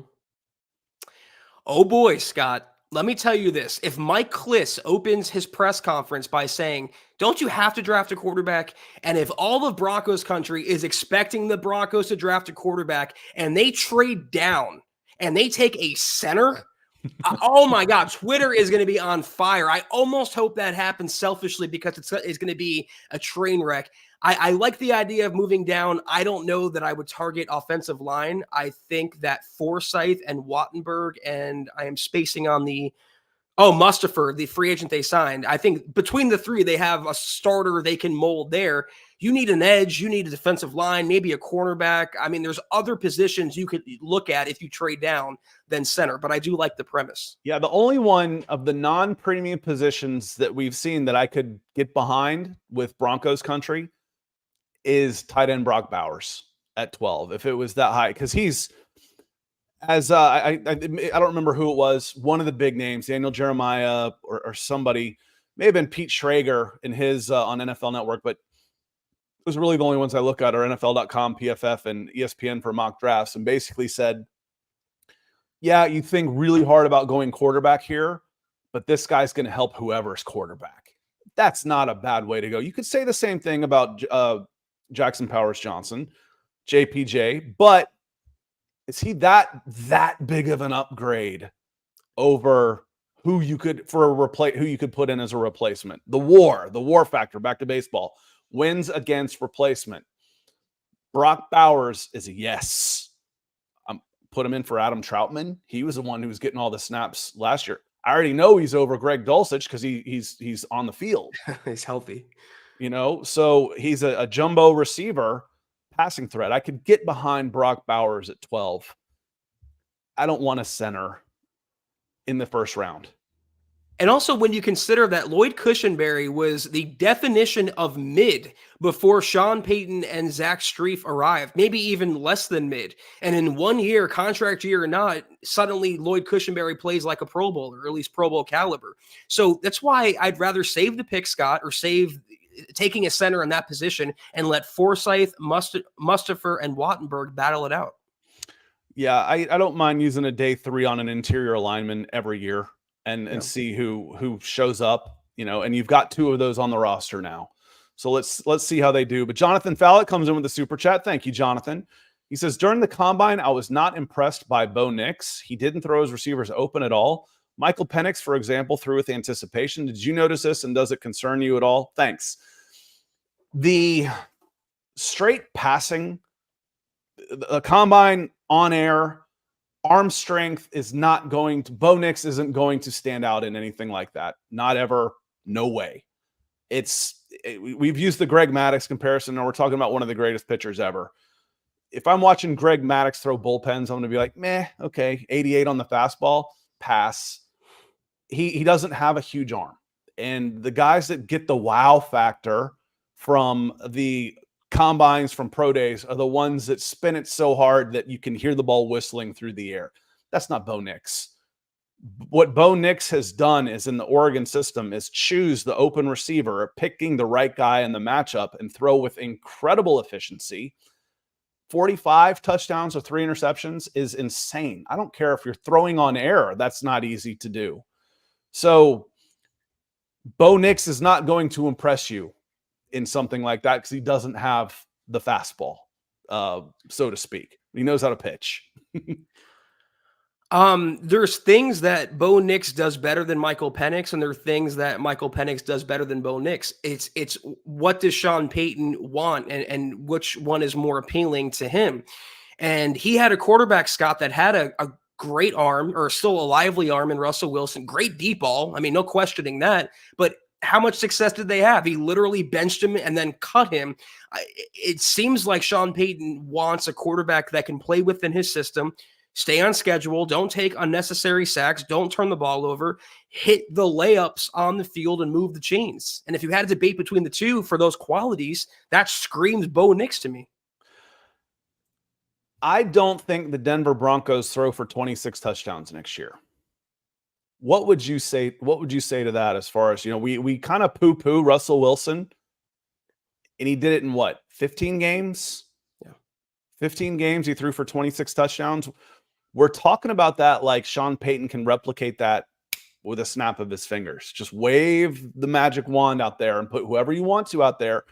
Oh boy, Scott. Let me tell you this. If Mike Klis opens his press conference by saying, don't you have to draft a quarterback? And if all of Broncos country is expecting the Broncos to draft a quarterback and they trade down and they take a center, oh my God, Twitter is going to be on fire. I almost hope that happens selfishly because it's going to be a train wreck. I like the idea of moving down. I don't know that I would target offensive line. I think that Forsyth and Wattenberg, and I am spacing on Mustafa, the free agent they signed. I think between the three, they have a starter they can mold there. You need an edge. You need a defensive line, maybe a cornerback. I mean, there's other positions you could look at if you trade down than center, but I do like the premise. Yeah, the only one of the non-premium positions that we've seen that I could get behind with Broncos country is tight end Brock Bowers at 12. If it was that high, because he's I don't remember who it was. One of the big names, Daniel Jeremiah or somebody, may have been Pete Schrager in his on NFL Network, but those are really the only ones I look at are NFL.com, PFF, and ESPN for mock drafts, and basically said, yeah, you think really hard about going quarterback here, but this guy's going to help whoever's quarterback. That's not a bad way to go. You could say the same thing about Jackson Powers Johnson, JPJ, but is he that big of an upgrade over who you could put in as a replacement? The war factor, back to baseball, wins against replacement. Brock Bowers is a yes. Put him in for Adam Troutman. He was the one who was getting all the snaps last year. I already know he's over Greg Dulcich because he's on the field. He's healthy. So he's a jumbo receiver passing threat. I could get behind Brock Bowers at 12. I don't want a center in the first round. And also when you consider that Lloyd Cushenberry was the definition of mid before Sean Payton and Zack Strief arrived, maybe even less than mid. And in 1 year, contract year or not, suddenly Lloyd Cushenberry plays like a Pro Bowler, or at least Pro Bowl caliber. So that's why I'd rather save the pick, Scott, or save taking a center in that position and let Forsyth, Mustafa, and Wattenberg battle it out. Yeah, I don't mind using a day 3 on an interior lineman every year. And see who shows up, and you've got 2 of those on the roster now. So let's see how they do. But Jonathan Fallett comes in with a super chat. Thank you, Jonathan. He says, during the combine, I was not impressed by Bo Nix. He didn't throw his receivers open at all. Michael Penix, for example, threw with anticipation. Did you notice this, and does it concern you at all? Thanks. The straight passing, the combine on air, arm strength is not going to, Bo Nix isn't going to stand out in anything like that. Not ever. No way. We've used the Greg Maddux comparison, and we're talking about one of the greatest pitchers ever. If I'm watching Greg Maddux throw bullpens, I'm going to be like, meh, okay, 88 on the fastball, pass. He doesn't have a huge arm. And the guys that get the wow factor from the combines, from pro days, are the ones that spin it so hard that you can hear the ball whistling through the air. That's not Bo Nix. What Bo Nix has done is, in the Oregon system, is choose the open receiver, picking the right guy in the matchup, and throw with incredible efficiency. 45 touchdowns or 3 interceptions is insane. I don't care if you're throwing on air. That's not easy to do. So Bo Nix is not going to impress you in something like that because he doesn't have the fastball, so to speak. He knows how to pitch. There's things that Bo Nix does better than Michael Penix, and there are things that Michael Penix does better than Bo Nix. It's what does Sean Payton want, and which one is more appealing to him? And he had a quarterback, Scott, that had a great arm, or still a lively arm, in Russell Wilson. Great deep ball. I mean, no questioning that. But how much success did they have? He literally benched him and then cut him. It seems like Sean Payton wants a quarterback that can play within his system, stay on schedule, don't take unnecessary sacks, don't turn the ball over, hit the layups on the field, and move the chains. And if you had a debate between the two for those qualities, that screams Bo Nix to me. I don't think the Denver Broncos throw for 26 touchdowns next year. What would you say? What would you say to that? As far as, we kind of poo-poo Russell Wilson, and he did it in what, 15 games? Yeah. 15 games, he threw for 26 touchdowns. We're talking about that like Sean Payton can replicate that with a snap of his fingers. Just wave the magic wand out there and put whoever you want to out there,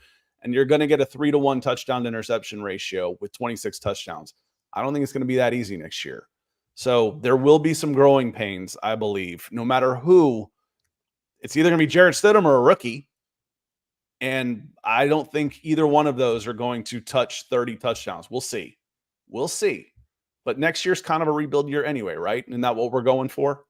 and you're going to get a 3-to-1 touchdown to interception ratio with 26 touchdowns. I don't think it's going to be that easy next year. So there will be some growing pains, I believe, no matter who. It's either going to be Jarrett Stidham or a rookie. And I don't think either one of those are going to touch 30 touchdowns. We'll see. We'll see. But next year's kind of a rebuild year anyway, right? Isn't that what we're going for?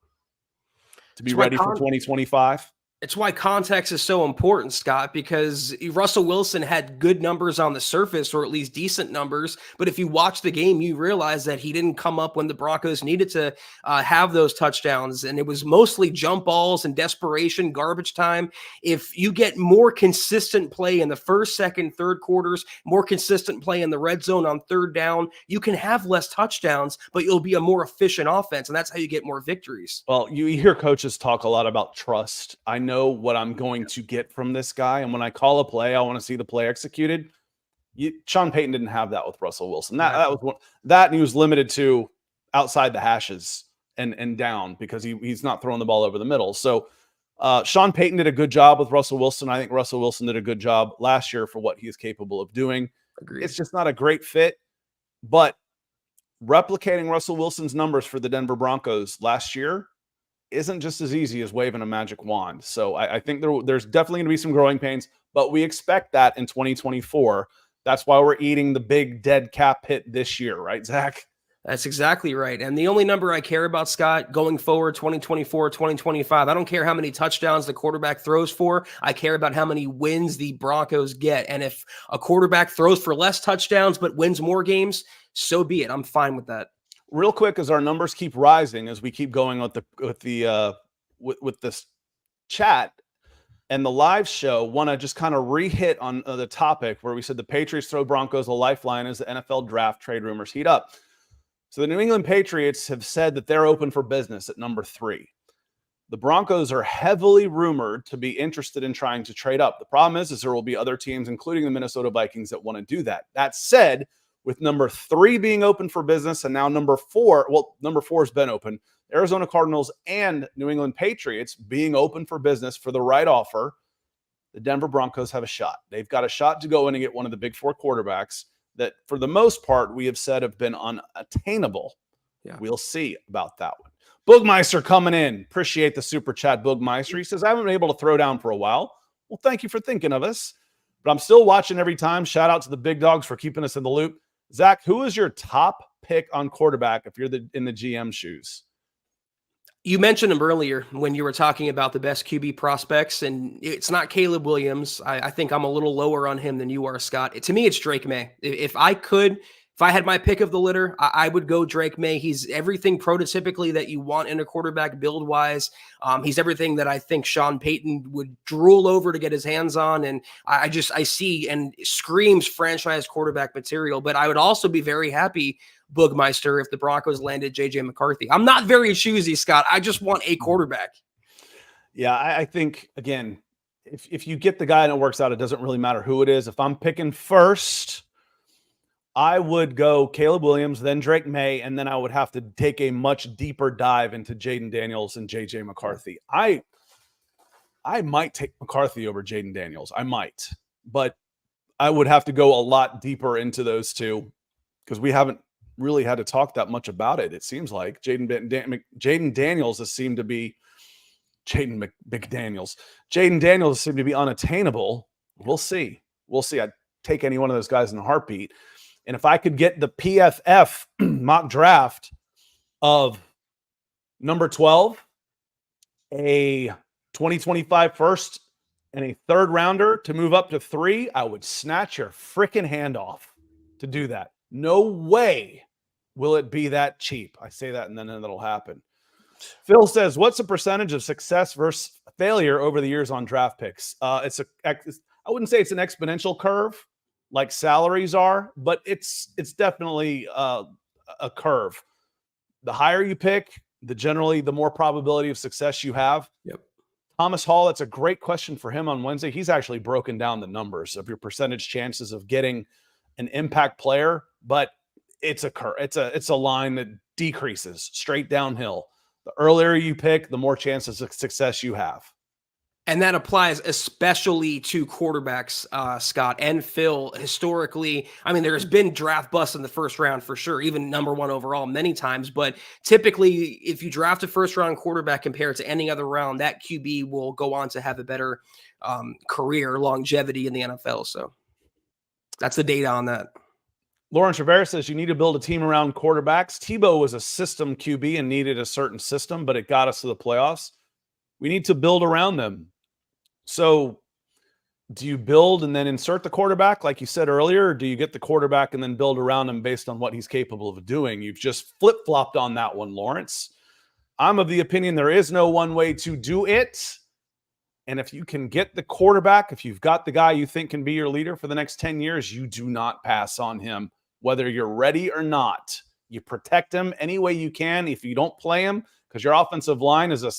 To be ready for 2025? It's why context is so important, Scott, because Russell Wilson had good numbers on the surface, or at least decent numbers. But if you watch the game, you realize that he didn't come up when the Broncos needed to have those touchdowns. And it was mostly jump balls and desperation, garbage time. If you get more consistent play in the first, second, third quarters, more consistent play in the red zone on third down, you can have less touchdowns, but you'll be a more efficient offense. And that's how you get more victories. Well, you hear coaches talk a lot about trust. I know what I'm going to get from this guy. And when I call a play, I want to see the play executed. Sean Payton didn't have that with Russell Wilson. That was one, that, and he was limited to outside the hashes and down because he's not throwing the ball over the middle. So Sean Payton did a good job with Russell Wilson. I think Russell Wilson did a good job last year for what he is capable of doing. Agreed. It's just not a great fit, but replicating Russell Wilson's numbers for the Denver Broncos last year isn't just as easy as waving a magic wand. So I think there's definitely going to be some growing pains, but we expect that in 2024. That's why we're eating the big dead cap hit this year, right, Zach? That's exactly right. And the only number I care about, Scott, going forward, 2024, 2025, I don't care how many touchdowns the quarterback throws for. I care about how many wins the Broncos get. And if a quarterback throws for less touchdowns but wins more games, so be it. I'm fine with that. Real quick, as our numbers keep rising, as we keep going with this chat and the live show, want to just kind of re-hit on the topic where we said the Patriots throw Broncos a lifeline as the NFL draft trade rumors heat up. So the New England Patriots have said that they're open for business at number 3. The Broncos are heavily rumored to be interested in trying to trade up. The problem is there will be other teams, including the Minnesota Vikings, that want to do that. That said, with number 3 being open for business and now number 4 has been open, Arizona Cardinals and New England Patriots being open for business for the right offer, the Denver Broncos have a shot. They've got a shot to go in and get one of the big 4 quarterbacks that, for the most part, we have said have been unattainable. Yeah. We'll see about that one. Boogmeister coming in. Appreciate the super chat, Boogmeister. He says, I haven't been able to throw down for a while. Well, thank you for thinking of us. But I'm still watching every time. Shout out to the big dogs for keeping us in the loop. Zach, who is your top pick on quarterback if you're in the GM shoes? You mentioned him earlier when you were talking about the best QB prospects, and it's not Caleb Williams. I think I'm a little lower on him than you are, Scott. To me, it's Drake May. If I had my pick of the litter, I would go Drake May. He's everything prototypically that you want in a quarterback build-wise. He's everything that I think Sean Payton would drool over to get his hands on, and I see and screams franchise quarterback material. But I would also be very happy, Boogmeister, if the Broncos landed JJ McCarthy. I'm not very choosy, Scott. I just want a quarterback. Yeah, I think, again, if you get the guy and it works out, it doesn't really matter who it is. If I'm picking first, I would go Caleb Williams, then Drake May, and then I would have to take a much deeper dive into Jaden Daniels and JJ McCarthy. I might take McCarthy over Jaden Daniels. I might, but I would have to go a lot deeper into those two because we haven't really had to talk that much about it. It seems like Jaden Daniels has seemed to be Jaden McDaniels. Jaden Daniels seemed to be unattainable. We'll see. We'll see. I'd take any one of those guys in a heartbeat. And if I could get the PFF mock draft of number 12, a 2025 first, and a third rounder to move up to 3, I would snatch your freaking hand off to do that. No way will it be that cheap. I say that and then it'll happen. Phil says, what's the percentage of success versus failure over the years on draft picks? I wouldn't say it's an exponential curve like salaries are, but it's definitely a curve. The higher you pick, the more probability of success you have. Yep. Thomas Hall, that's a great question for him on Wednesday. He's actually broken down the numbers of your percentage chances of getting an impact player, but it's a curve. It's a line that decreases straight downhill. The earlier you pick, the more chances of success you have. And that applies especially to quarterbacks, Scott and Phil. Historically, I mean, there's been draft busts in the first round for sure, even number 1 overall many times. But typically, if you draft a first-round quarterback compared to any other round, that QB will go on to have a better career longevity in the NFL. So that's the data on that. Lawrence Rivera says you need to build a team around quarterbacks. Tebow was a system QB and needed a certain system, but it got us to the playoffs. We need to build around them. So do you build and then insert the quarterback like you said earlier, or do you get the quarterback and then build around him based on what he's capable of doing? You've just flip-flopped on that one, Lawrence. I'm of the opinion there is no one way to do it. And if you can get the quarterback, if you've got the guy you think can be your leader for the next 10 years, you do not pass on him, whether you're ready or not. You protect him any way you can. If you don't play him because your offensive line is a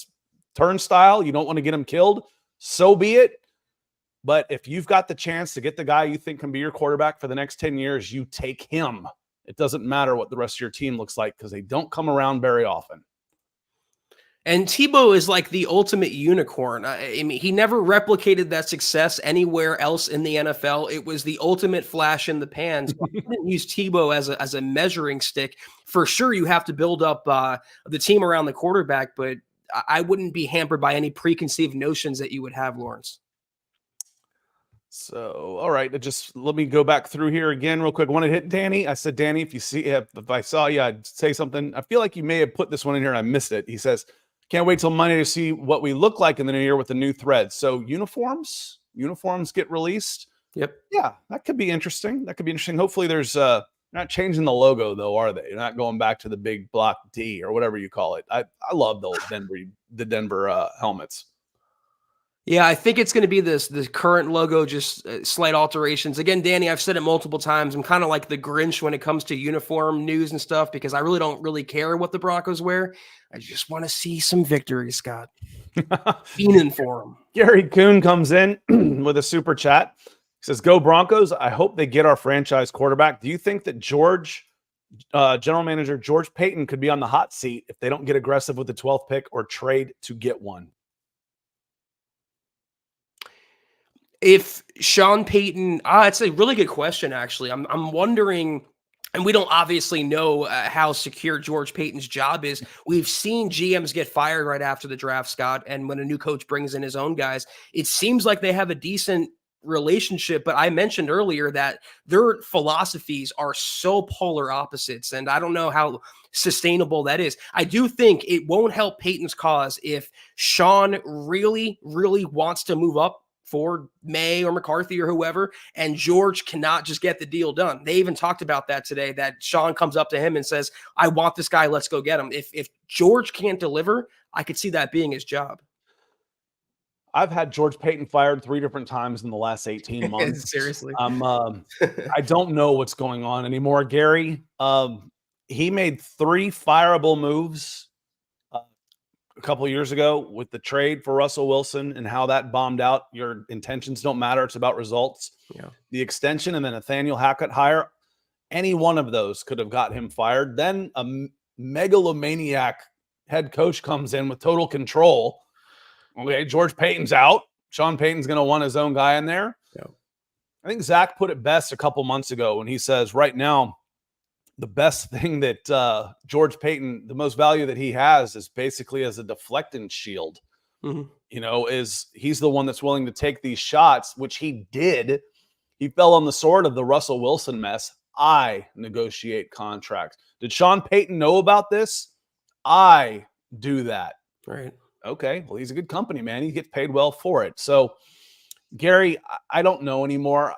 turnstile, you don't want to get him killed, so be it. But if you've got the chance to get the guy you think can be your quarterback for the next 10 years, you take him. It doesn't matter what the rest of your team looks like because they don't come around very often. And Tebow is like the ultimate unicorn. I mean, he never replicated that success anywhere else in the NFL. It was the ultimate flash in the pan. So I didn't use Tebow as a measuring stick. For sure, you have to build up the team around the quarterback, but I wouldn't be hampered by any preconceived notions that you would have, Lawrence. So, all right, just let me go back through here again real quick. I want to hit Danny. I said, Danny, if I saw you, I'd say something. I feel like you may have put this one in here and I missed it. He says, can't wait till Monday to see what we look like in the new year with the new threads. So uniforms get released. Yep. Yeah, that could be interesting. Hopefully there's not changing the logo though, are they? You're not going back to the big block D or whatever you call it. I love the Denver helmets. Yeah, I think it's going to be the current logo, just slight alterations. Again, Danny, I've said it multiple times. I'm kind of like the Grinch when it comes to uniform news and stuff because I really don't really care what the Broncos wear. I just want to see some victory, Scott. Fiending for them. Gary Kuhn comes in with a super chat. He says, "Go Broncos! I hope they get our franchise quarterback. Do you think that General Manager George Payton could be on the hot seat if they don't get aggressive with the 12th pick or trade to get one?" If Sean Payton, it's a really good question, actually. I'm wondering, and we don't obviously know how secure George Payton's job is. We've seen GMs get fired right after the draft, Scott, and when a new coach brings in his own guys, it seems like they have a decent relationship. But I mentioned earlier that their philosophies are so polar opposites, and I don't know how sustainable that is. I do think it won't help Payton's cause if Sean really, really wants to move up for May or McCarthy or whoever, and George cannot just get the deal done. They even talked about that today, that Sean comes up to him and says, I want this guy, let's go get him. If George can't deliver, I could see that being his job. I've had George Payton fired 3 different times in the last 18 months. Seriously. I don't know what's going on anymore, Gary. He made 3 fireable moves a couple of years ago with the trade for Russell Wilson and how that bombed out. Your intentions don't matter. It's about results. Yeah. The extension and then Nathaniel Hackett hire, any one of those could have got him fired. Then a megalomaniac head coach comes in with total control. Okay, George Payton's out. Sean Payton's going to want his own guy in there. Yeah. I think Zack put it best a couple months ago when he says right now the best thing that George Payton, the most value that he has is basically as a deflecting shield. Is he's the one that's willing to take these shots, which he did. He fell on the sword of the Russell Wilson mess. I negotiate contracts. Did Sean Payton know about this? I do that. Right. Okay. Well, he's a good company, man. He gets paid well for it. So, Gary, I don't know anymore.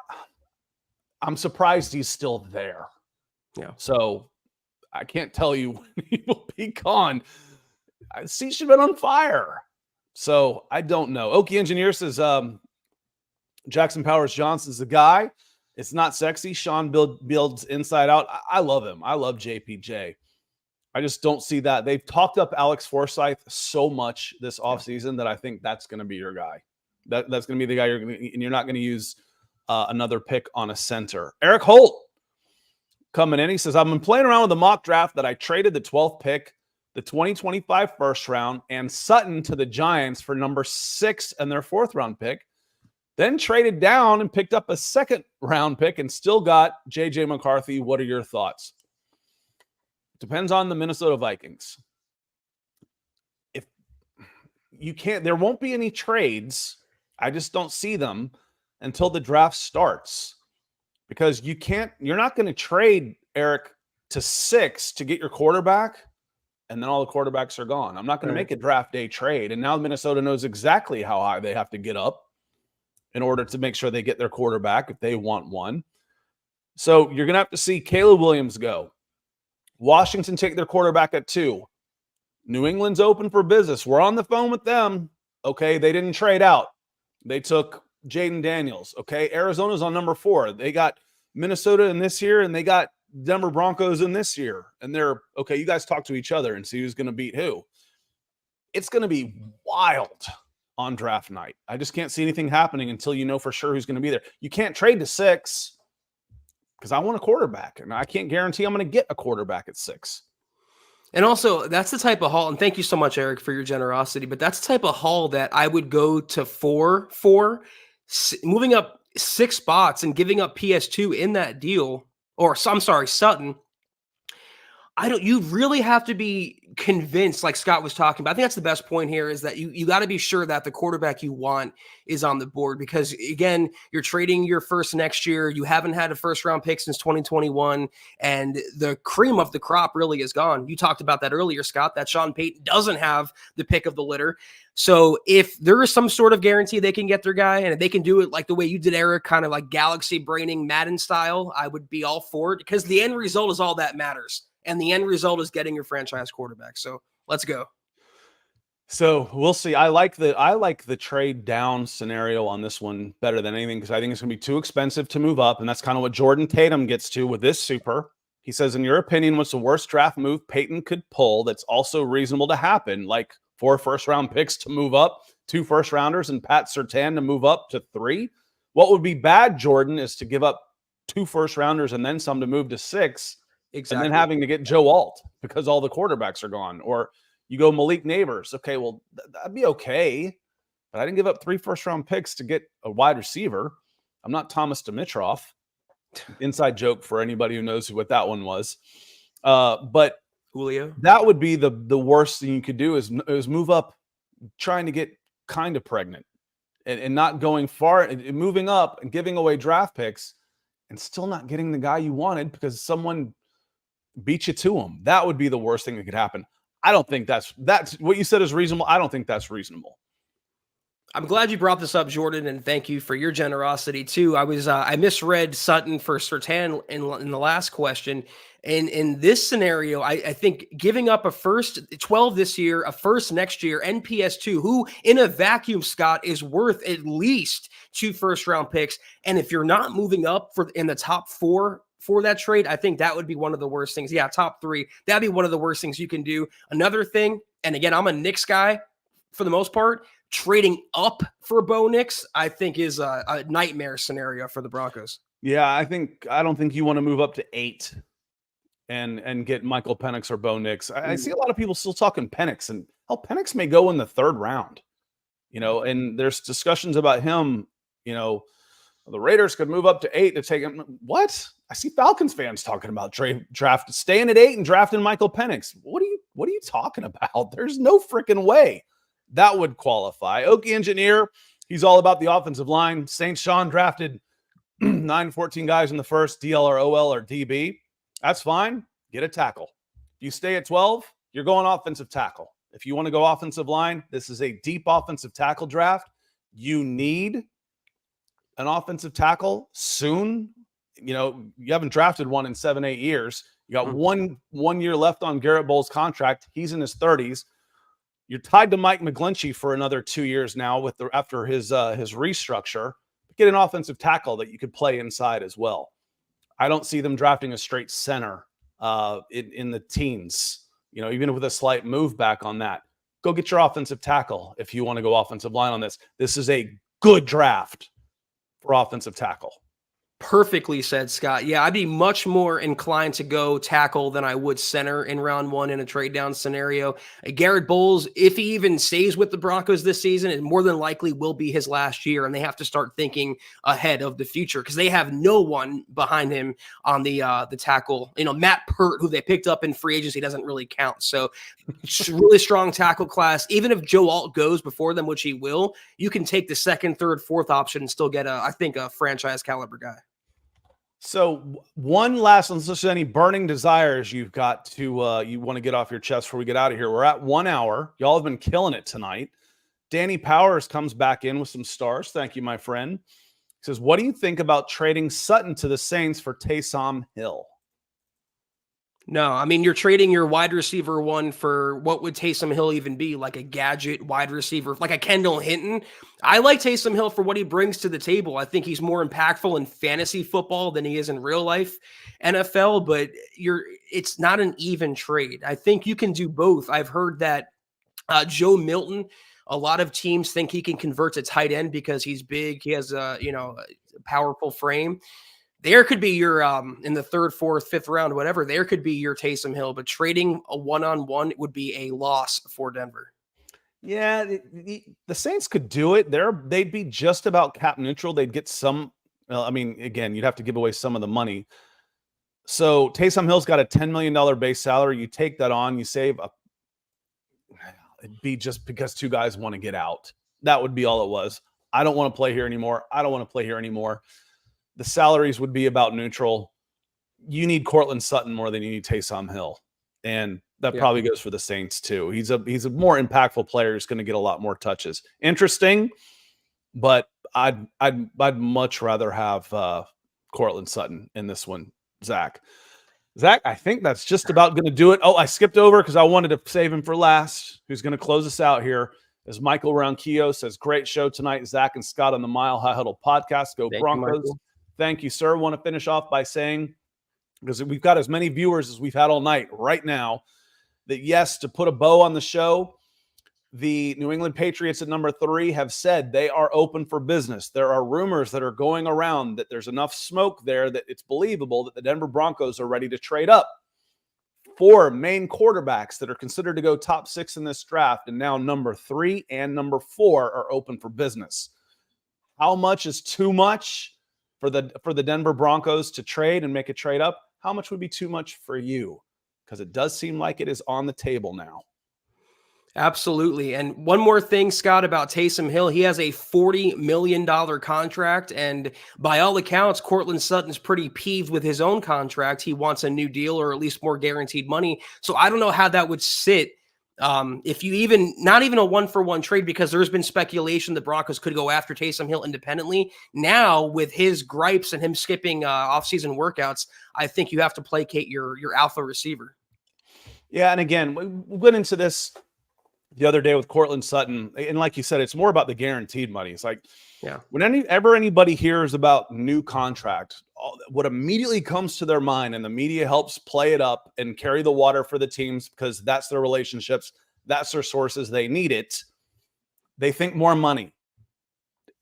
I'm surprised he's still there. Yeah. So I can't tell you when he will be gone. I see should have been on fire. So I don't know. Oki Engineer says Jackson Powers Johnson's the guy. It's not sexy. Sean builds inside out. I love him. I love JPJ. I just don't see that. They've talked up Alex Forsyth so much this offseason that I think that's going to be your guy. That's going to be the guy you're not going to use another pick on a center. Eric Holt coming in. He says, I've been playing around with the mock draft that I traded the 12th pick, the 2025 first round, and Sutton to the Giants for number 6 and their 4th round pick. Then traded down and picked up a 2nd round pick and still got J.J. McCarthy. What are your thoughts? Depends on the Minnesota Vikings. If you can't, there won't be any trades. I just don't see them until the draft starts, because you're not going to trade Eric to 6 to get your quarterback, and then all the quarterbacks are gone. I'm not going to make a draft day trade. And now Minnesota knows exactly how high they have to get up in order to make sure they get their quarterback if they want one. So you're going to have to see Caleb Williams go. Washington take their quarterback at 2. New England's open for business. We're on the phone with them. Okay, they didn't trade out. They took Jaden Daniels. Okay, Arizona's on number 4. They got Minnesota in this year, and they got Denver Broncos in this year. And they're, okay, you guys talk to each other and see who's going to beat who. It's going to be wild on draft night. I just can't see anything happening until you know for sure who's going to be there. You can't trade to 6 because I want a quarterback, and I can't guarantee I'm going to get a quarterback at 6. And also, that's the type of haul, and thank you so much, Eric, for your generosity, but that's the type of haul that I would go to 4 for, moving up 6 spots and giving up PS2 in that deal, or I'm sorry, Sutton. You really have to be convinced, like Scott was talking about. I think that's the best point here, is that you got to be sure that the quarterback you want is on the board, because again, you're trading your first next year. You haven't had a first round pick since 2021, and the cream of the crop really is gone. You talked about that earlier, Scott, that Sean Payton doesn't have the pick of the litter. So if there is some sort of guarantee they can get their guy, and if they can do it like the way you did, Eric, kind of like galaxy braining Madden style, I would be all for it, because the end result is all that matters. And the end result is getting your franchise quarterback. So let's go. So we'll see. I like the trade down scenario on this one better than anything, because I think it's going to be too expensive to move up. And that's kind of what Jordan Tatum gets to with this super. He says, in your opinion, what's the worst draft move Payton could pull that's also reasonable to happen? Like 4 first-round picks to move up, 2 first-rounders, and Pat Surtain to move up to 3? What would be bad, Jordan, is to give up 2 first-rounders and then some to move to 6. Exactly. And then having to get Joe Alt because all the quarterbacks are gone. Or you go Malik Neighbors. Okay, well, that'd be okay. But I didn't give up 3 first-round picks to get a wide receiver. I'm not Thomas Dimitroff. Inside joke for anybody who knows what that one was. But Julio, that would be the worst thing you could do is move up trying to get kind of pregnant and not going far and moving up and giving away draft picks and still not getting the guy you wanted because someone beat you to him. That would be the worst thing that could happen. I don't think that's what you said is reasonable. I don't think that's reasonable. I'm glad you brought this up, Jordan, and thank you for your generosity too. I misread Sutton for Surtain in the last question. And in this scenario, I think giving up a first 12 this year, a first next year, and PS2, who in a vacuum, Scott, is worth at least 2 first-round picks. And if you're not moving up in the top 4 for that trade, I think that would be one of the worst things. Yeah, top 3. That'd be one of the worst things you can do. Another thing, and again, I'm a Knicks guy for the most part, trading up for Bo Nix, I think is a nightmare scenario for the Broncos. Yeah, I don't think you want to move up to 8 and get Michael Penix or Bo Nix. I see a lot of people still talking Penix, and Penix may go in the 3rd round, and there's discussions about him, the Raiders could move up to 8 to take him. What? I see Falcons fans talking about draft staying at 8 and drafting Michael Penix. What are you talking about? There's no freaking way that would qualify. Oki Engineer, he's all about the offensive line. St. Sean drafted 9-14 guys in the first, DL or OL or DB. That's fine. Get a tackle. If you stay at 12, you're going offensive tackle. If you want to go offensive line, this is a deep offensive tackle draft. You need an offensive tackle soon. You know, you haven't drafted one in 7-8 years. You got one year left on Garrett Bowles' contract. He's in his 30s. You're tied to Mike McGlinchey for another 2 years now after his restructure. Get an offensive tackle that you could play inside as well. I don't see them drafting a straight center in the teens. You know, even with a slight move back on that. Go get your offensive tackle if you want to go offensive line on this. This is a good draft for offensive tackle. Perfectly said, Scott. Yeah, I'd be much more inclined to go tackle than I would center in round 1 in a trade down scenario. Garrett Bowles, if he even stays with the Broncos this season, it more than likely will be his last year, and they have to start thinking ahead of the future because they have no one behind him on the tackle. You know, Matt Pert, who they picked up in free agency, doesn't really count. So really strong tackle class. Even if Joe Alt goes before them, which he will, you can take the second, third, fourth option and still get I think a franchise caliber guy. So one last, unless there's any burning desires you've got to you want to get off your chest before we get out of here. We're at 1 hour. Y'all have been killing it tonight. Danny Powers comes back in with some stars. Thank you, my friend. He says, what do you think about trading Sutton to the Saints for Taysom Hill? No, I mean, you're trading your wide receiver 1 for what would Taysom Hill even be? Like a gadget wide receiver, like a Kendall Hinton. I like Taysom Hill for what he brings to the table. I think he's more impactful in fantasy football than he is in real life NFL, but it's not an even trade. I think you can do both. I've heard that Joe Milton, a lot of teams think he can convert to tight end because he's big. He has a powerful frame. There could be your in the 3rd, 4th, 5th round, whatever. There could be your Taysom Hill, but trading a one-on-one would be a loss for Denver. Yeah, the Saints could do it. They'd be just about cap neutral. They'd get some. I mean, again, you'd have to give away some of the money. So Taysom Hill's got a $10 million base salary. You take that on, you save it'd be just because 2 guys want to get out. That would be all it was. I don't want to play here anymore. I don't want to play here anymore. The salaries would be about neutral. You need Cortland Sutton more than you need Taysom Hill. And that probably goes for the Saints too. He's a more impactful player. He's going to get a lot more touches. Interesting, but I'd much rather have Cortland Sutton in this one, Zach. Zach, I think that's just about going to do it. Oh, I skipped over because I wanted to save him for last. Who's going to close us out here? As Michael Ronquillo says, great show tonight. Zach and Scott on the Mile High Huddle podcast. Go Broncos. Thank you, sir. Want to finish off by saying, because we've got as many viewers as we've had all night right now, that yes, to put a bow on the show, the New England Patriots at number 3 have said they are open for business. There are rumors that are going around that there's enough smoke there that it's believable that the Denver Broncos are ready to trade up. 4 main quarterbacks that are considered to go top 6 in this draft, and now number 3 and number 4 are open for business. How much is too much for the Denver Broncos to trade and make a trade up? How much would be too much for you? Because it does seem like it is on the table now. Absolutely. And one more thing, Scott, about Taysom Hill. He has a $40 million contract. And by all accounts, Cortland Sutton's pretty peeved with his own contract. He wants a new deal or at least more guaranteed money. So I don't know how that would sit if you not even a 1-for-1 trade, because there's been speculation the Broncos could go after Taysom Hill independently. Now, with his gripes and him skipping offseason workouts, I think you have to placate your alpha receiver. Yeah, and again, we went into this the other day with Cortland Sutton, and like you said, it's more about the guaranteed money. It's like, whenever anybody hears about new contract, what immediately comes to their mind, and the media helps play it up and carry the water for the teams because that's their relationships, that's their sources, they need it. They think more money.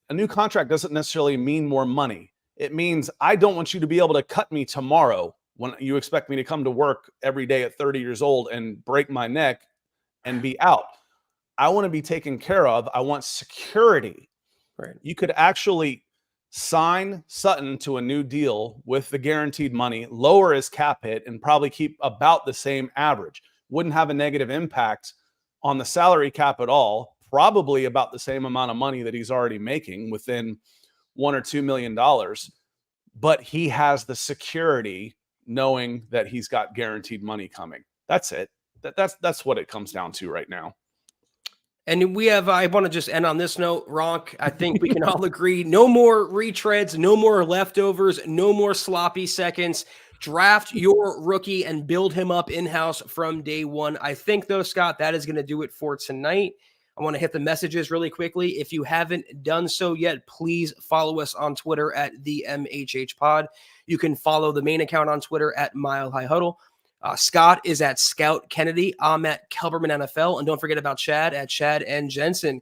A new contract doesn't necessarily mean more money. It means I don't want you to be able to cut me tomorrow when you expect me to come to work every day at 30 years old and break my neck and be out. I want to be taken care of. I want security. Right. You could actually sign Sutton to a new deal with the guaranteed money, lower his cap hit, and probably keep about the same average. Wouldn't have a negative impact on the salary cap at all. Probably about the same amount of money that he's already making, within $1 or $2 million. But he has the security knowing that he's got guaranteed money coming. That's it. That's what it comes down to right now. And I want to just end on this note, Ronk. I think we can all agree, no more retreads, no more leftovers, no more sloppy seconds. Draft your rookie and build him up in-house from day one. I think, though, Scott, that is going to do it for tonight. I want to hit the messages really quickly. If you haven't done so yet, please follow us on Twitter at the MHH Pod. You can follow the main account on Twitter at Mile High Huddle. Scott is at Scout Kennedy. I'm at Kelberman NFL. And don't forget about Chad at Chad and Jensen.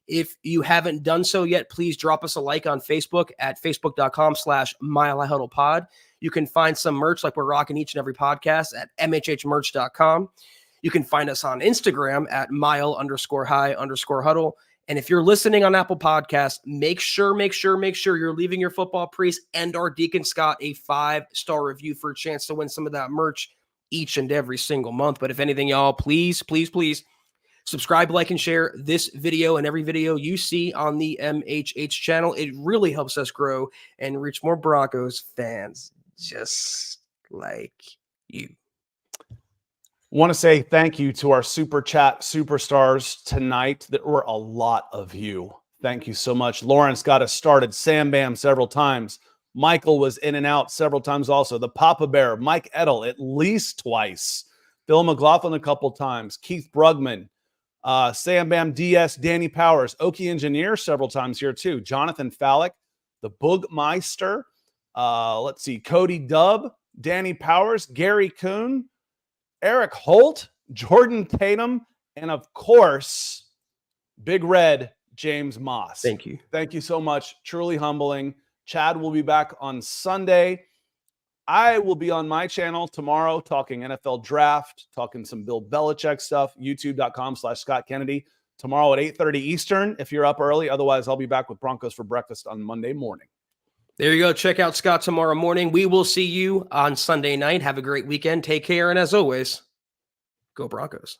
If you haven't done so yet, please drop us a like on Facebook at facebook.com/Mile High Huddle Pod. You can find some merch like we're rocking each and every podcast at mhhmerch.com. You can find us on Instagram at mile_high_huddle. And if you're listening on Apple Podcasts, make sure you're leaving your football priest and our Deacon Scott a 5-star review for a chance to win some of that merch each and every single month. But if anything, y'all, please subscribe, like, and share this video and every video you see on the MHH channel. It really helps us grow and reach more Broncos fans just like you. Want to say thank you to our Super Chat superstars tonight. There were a lot of you. Thank you so much. Lawrence got us started. Sam Bam several times. Michael was in and out several times also. The Papa Bear, Mike Edel at least twice. Phil McLaughlin a couple times. Keith Brugman, Sam Bam DS, Danny Powers, Oki Engineer several times here too. Jonathan Fallick, the Boogmeister. Let's see, Cody Dubb, Danny Powers, Gary Kuhn, Eric Holt, Jordan Tatum, and of course, Big Red, James Moss. Thank you. Thank you so much. Truly humbling. Chad will be back on Sunday. I will be on my channel tomorrow talking NFL draft, talking some Bill Belichick stuff, youtube.com/Scott Kennedy. Tomorrow at 8:30 Eastern if you're up early. Otherwise, I'll be back with Broncos for breakfast on Monday morning. There you go. Check out Scott tomorrow morning. We will see you on Sunday night. Have a great weekend. Take care. And as always, go Broncos.